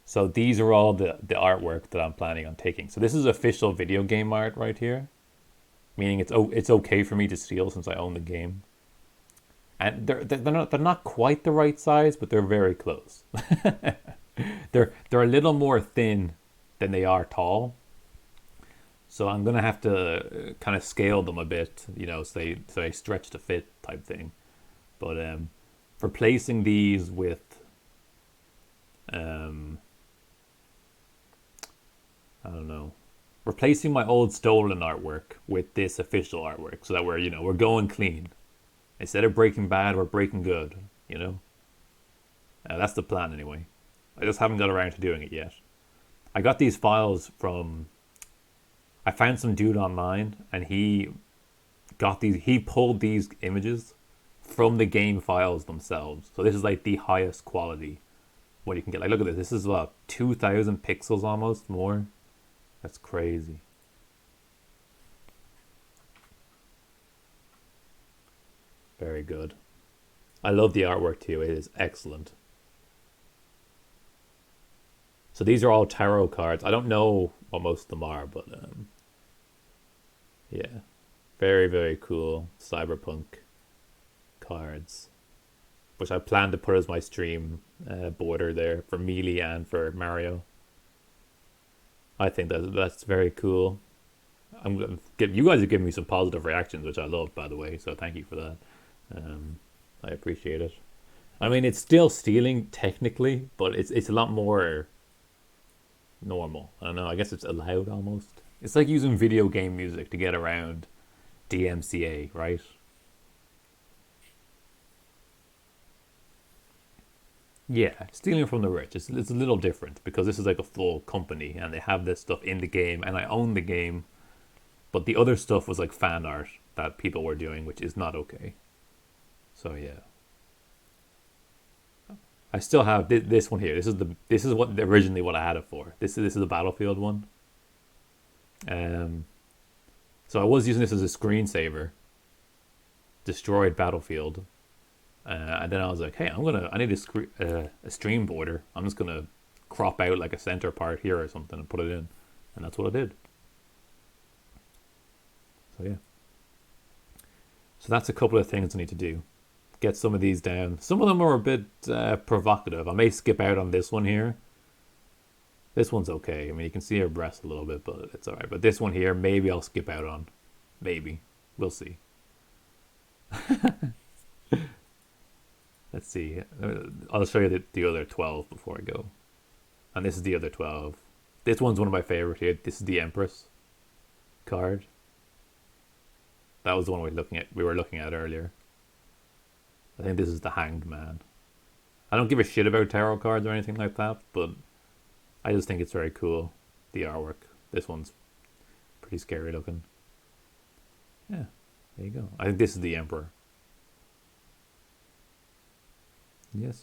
So these are all the artwork that I'm planning on taking. So this is official video game art right here. Meaning it's okay for me to steal since I own the game. And they're not quite the right size, but they're very close. they're a little more thin than they are tall. So I'm gonna have to kind of scale them a bit, you know, so they stretch to fit type thing. But replacing these with I don't know. Replacing my old stolen artwork with this official artwork so that we're going clean. Instead of breaking bad, we're breaking good, you know? That's the plan anyway. I just haven't got around to doing it yet. I got these files from... I found some dude online and he pulled these images from the game files themselves. So this is like the highest quality what you can get. Like, look at this. This is what, 2,000 pixels almost more? That's crazy. Very good. I love the artwork too. It is excellent. So these are all tarot cards. I don't know what most of them are, but yeah. Very, very cool Cyberpunk cards. Which I plan to put as my stream border there for Melee and for Mario. I think that's very cool. you guys are giving me some positive reactions, which I love, by the way. So thank you for that. I appreciate it. I mean, it's still stealing technically, but it's a lot more normal. I don't know. I guess it's allowed almost. It's like using video game music to get around DMCA, right? Yeah, stealing from the rich. It's a little different because this is like a full company and they have this stuff in the game and I own the game. But the other stuff was like fan art that people were doing, which is not okay. So yeah, I still have this one here. This is what originally what I had it for. This is a Battlefield one. So I was using this as a screensaver. Destroyed Battlefield, and then I was like, hey, I need a stream border. I'm just gonna crop out like a center part here or something and put it in, and that's what I did. So yeah. So that's a couple of things I need to do. Get some of these down. Some of them are a bit provocative. I may skip out on this one here. This one's okay. I mean, you can see her breast a little bit, but it's alright. But this one here, maybe I'll skip out on. Maybe. We'll see. Let's see. I'll show you the other 12 before I go. And this is the other 12. This one's one of my favorite here. This is the Empress card. That was the one we were looking at earlier. I think this is the Hanged Man. I don't give a shit about tarot cards or anything like that, but I just think it's very cool. The artwork. This one's pretty scary looking. Yeah, there you go. I think this is the Emperor. Yes.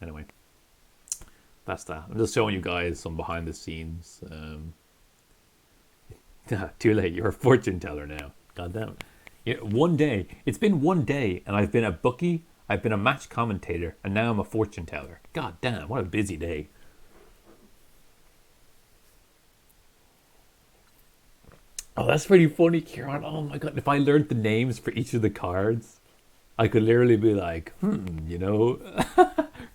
Anyway, that's that. I'm just showing you guys some behind the scenes. Too late. You're a fortune teller now. God damn it. Yeah, one day. It's been one day, and I've been a bookie. I've been a match commentator, and now I'm a fortune teller. God damn, what a busy day. Oh, that's pretty funny, Kieran. Oh my god, if I learned the names for each of the cards, I could literally be like, you know,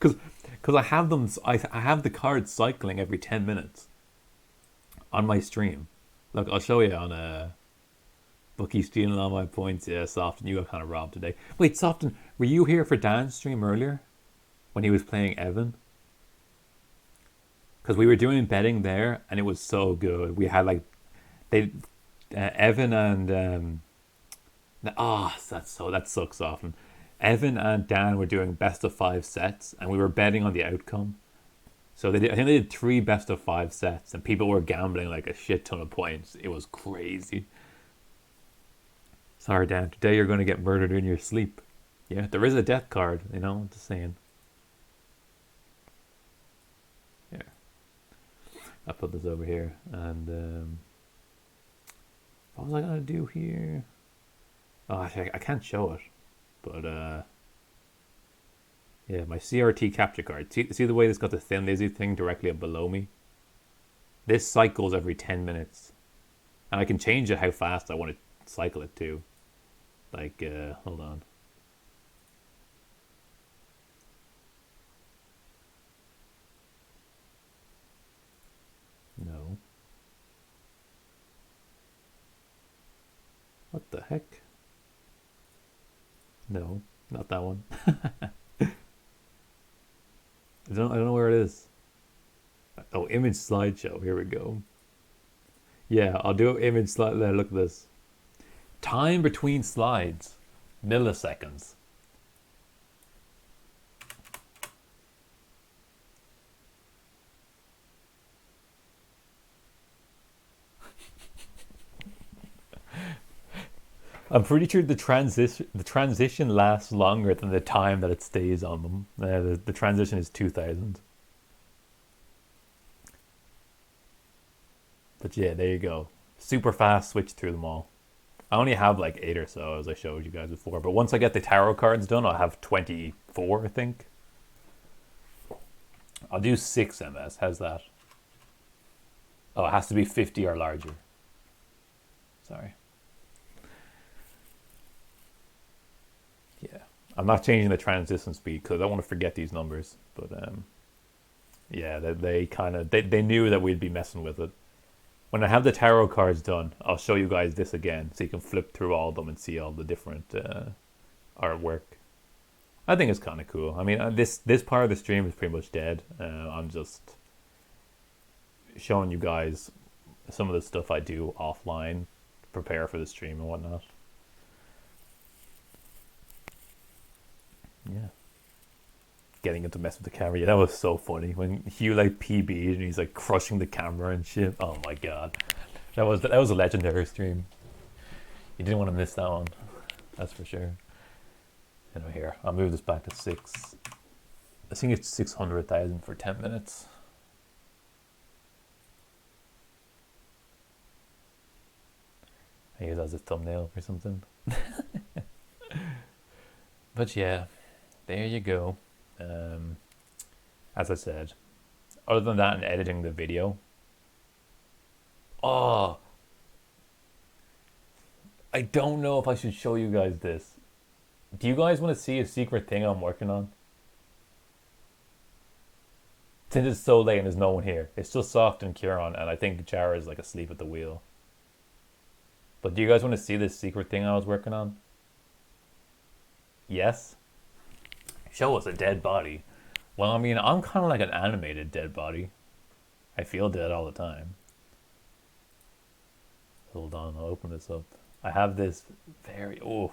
because I have them. I have the cards cycling every 10 minutes on my stream. Look, I'll show you on a bookie stealing all my points. Yeah, Soften, you got kind of robbed today. Wait, Soften, were you here for Dan's stream earlier when he was playing Evan? Because we were doing betting there, and it was so good. We had like Evan and that sucks often. Evan and Dan were doing best of 5 sets, and we were betting on the outcome. So I think they did 3 best of 5 sets, and people were gambling like a shit ton of points. It was crazy. Sorry, Dan. Today you're going to get murdered in your sleep. Yeah, there is a death card. You know, I'm just saying. Here, I'll put this over here, and what was I gonna do here? Oh, actually, I can't show it, but yeah, my CRT capture card. See the way this got the Thin Lizzy thing directly up below me? This cycles every 10 minutes, and I can change it how fast I want to cycle it to. Like, hold on. No. What the heck? No, not that one. I don't know where it is. Oh, image slideshow. Here we go. Yeah, I'll do image slide. There, look at this. Time between slides, milliseconds. I'm pretty sure the transition lasts longer than the time that it stays on them. The transition is 2000. But yeah, there you go. Super fast switch through them all. I only have like 8 or so, as I showed you guys before. But once I get the tarot cards done, I'll have 24, I think. I'll do 6 MS. How's that? Oh, it has to be 50 or larger. Sorry. Yeah, I'm not changing the transition speed because I don't want to forget these numbers. But yeah, they knew that we'd be messing with it. when I have the tarot cards done, I'll show you guys this again, so you can flip through all of them and see all the different artwork. I think it's kind of cool. I mean, this part of the stream is pretty much dead. I'm just showing you guys some of the stuff I do offline to prepare for the stream and whatnot. Yeah. Getting him to mess with the camera. Yeah, that was so funny. When Hugh like PB'd and he's like crushing the camera and shit. Oh my god. That was a legendary stream. You didn't want to miss that one. That's for sure. Anyway, here. I'll move this back to 6. I think it's 600,000 for 10 minutes. I use that as a thumbnail or something. But yeah, there you go. As I said, other than that and editing the video. Oh, I don't know if I should show you guys this. Do you guys want to see a secret thing I'm working on? Since it's so late and there's no one here. It's just Soft and Kieran, and I think Jara is like asleep at the wheel. But do you guys want to see this secret thing I was working on? Yes? Show us a dead body. Well, I mean, I'm kind of like an animated dead body. I feel dead all the time. Hold on, I'll open this up. I have this very... Oh.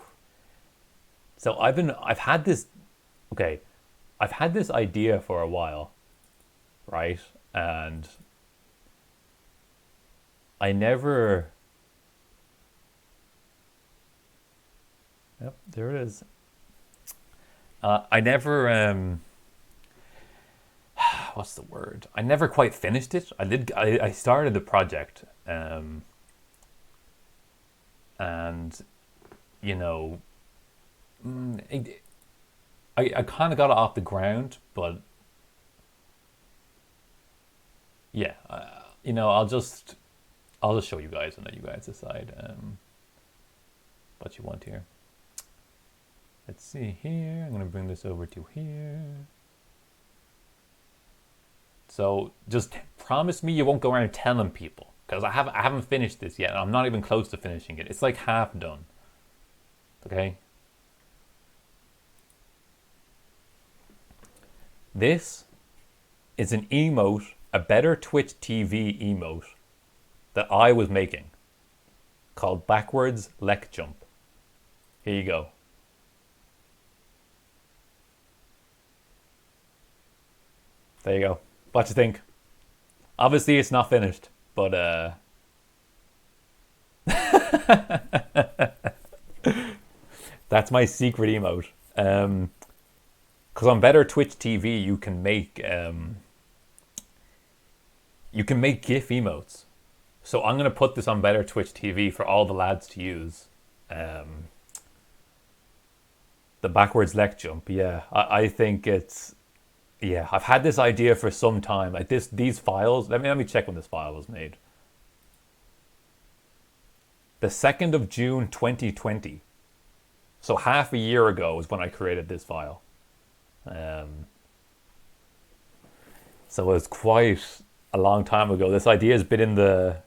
So I've had this... Okay. I've had this idea for a while. Right? And I never... Yep, there it is. I never... what's the word? I never quite finished it. I started the project. And, you know... I kind of got it off the ground, but... Yeah, you know, I'll just show you guys and let you guys decide what you want here. Let's see here. I'm going to bring this over to here. So just promise me you won't go around telling people, because I haven't finished this yet. And I'm not even close to finishing it. It's like half done. Okay. This is an emote, a better Twitch TV emote that I was making called Backwards Leck Jump. Here you go. There you go. What you think? Obviously it's not finished, but that's my secret emote. Because on Better Twitch TV you can make GIF emotes. So I'm gonna put this on Better Twitch TV for all the lads to use. The Backwards Leck Jump, yeah. I think it's... Yeah, I've had this idea for some time. Like these files. Let me check when this file was made. The 2nd of June 2020. So half a year ago is when I created this file. So it's quite a long time ago. This idea has been in the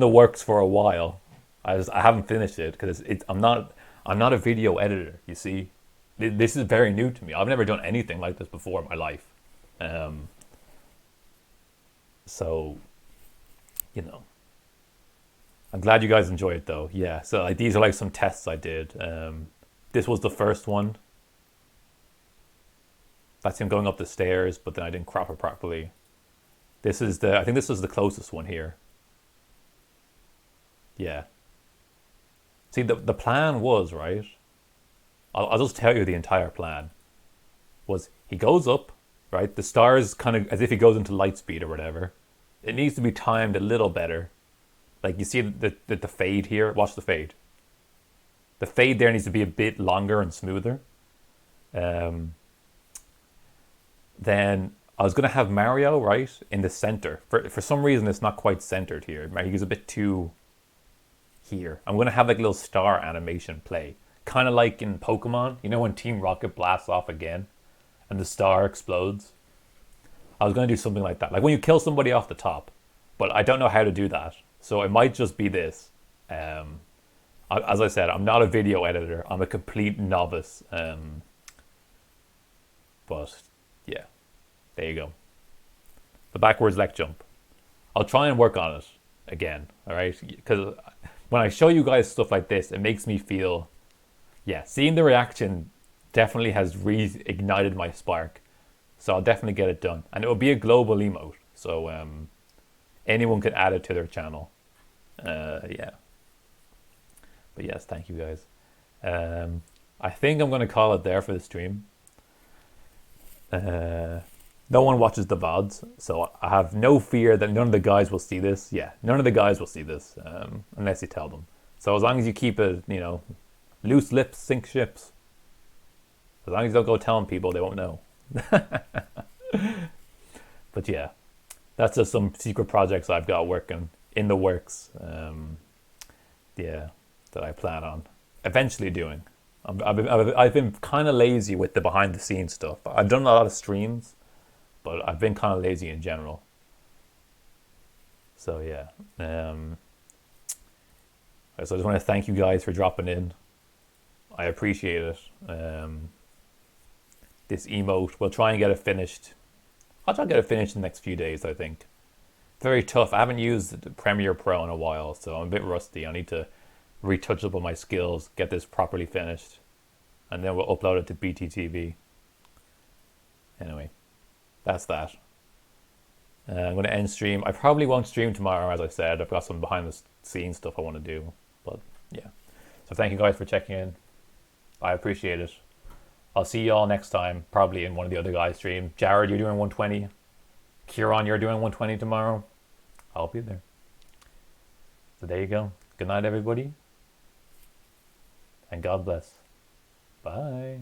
works for a while. I haven't finished it because I'm not a video editor. You see. This is very new to me. I've never done anything like this before in my life. So, you know. I'm glad you guys enjoy it though. Yeah, so like, these are like some tests I did. This was the first one. That's him going up the stairs, but then I didn't crop it properly. I think this is the closest one here. Yeah. See, the plan was, right? I'll just tell you the entire plan. Was he goes up, right? The stars kind of as if he goes into light speed or whatever. It needs to be timed a little better. Like you see the fade here. Watch the fade. The fade there needs to be a bit longer and smoother. Then I was gonna have Mario right in the center. For some reason it's not quite centered here. He's a bit too here. I'm gonna have like a little star animation play. Kind of like in Pokemon, you know when Team Rocket blasts off again and the star explodes? I was going to do something like that. Like when you kill somebody off the top but I don't know how to do that. So it might just be this. As I said, I'm not a video editor. I'm a complete novice. But yeah, there you go. The backwards Leck jump. I'll try and work on it again, all right? Because when I show you guys stuff like this, it makes me feel, yeah, seeing the reaction definitely has reignited my spark. So I'll definitely get it done. And it will be a global emote. So anyone can add it to their channel. Yeah. But yes, thank you guys. I think I'm going to call it there for the stream. No one watches the VODs, so I have no fear that none of the guys will see this. Yeah, none of the guys will see this unless you tell them. So as long as you keep it, you know, loose lips sink ships. As long as you don't go telling people, they won't know. But yeah, that's just some secret projects I've got working in the works. Yeah, that I plan on eventually doing. I've been kind of lazy with the behind the scenes stuff. I've done a lot of streams, but I've been kind of lazy in general. So yeah. So I just want to thank you guys for dropping in. I appreciate it. This emote, we'll try and get it finished. I'll try and get it finished in the next few days, I think. Very tough. I haven't used Premiere Pro in a while, so I'm a bit rusty. I need to retouch up on my skills, get this properly finished, and then we'll upload it to BTTV. Anyway, that's that. I'm going to end stream. I probably won't stream tomorrow, as I said. I've got some behind the scenes stuff I want to do. But yeah. So thank you guys for checking in. I appreciate it. I'll see you all next time, probably in one of the other guys' stream. Jared, you're doing 120. Kieran, you're doing 120 tomorrow. I'll be there. So there you go. Good night, everybody. And God bless. Bye.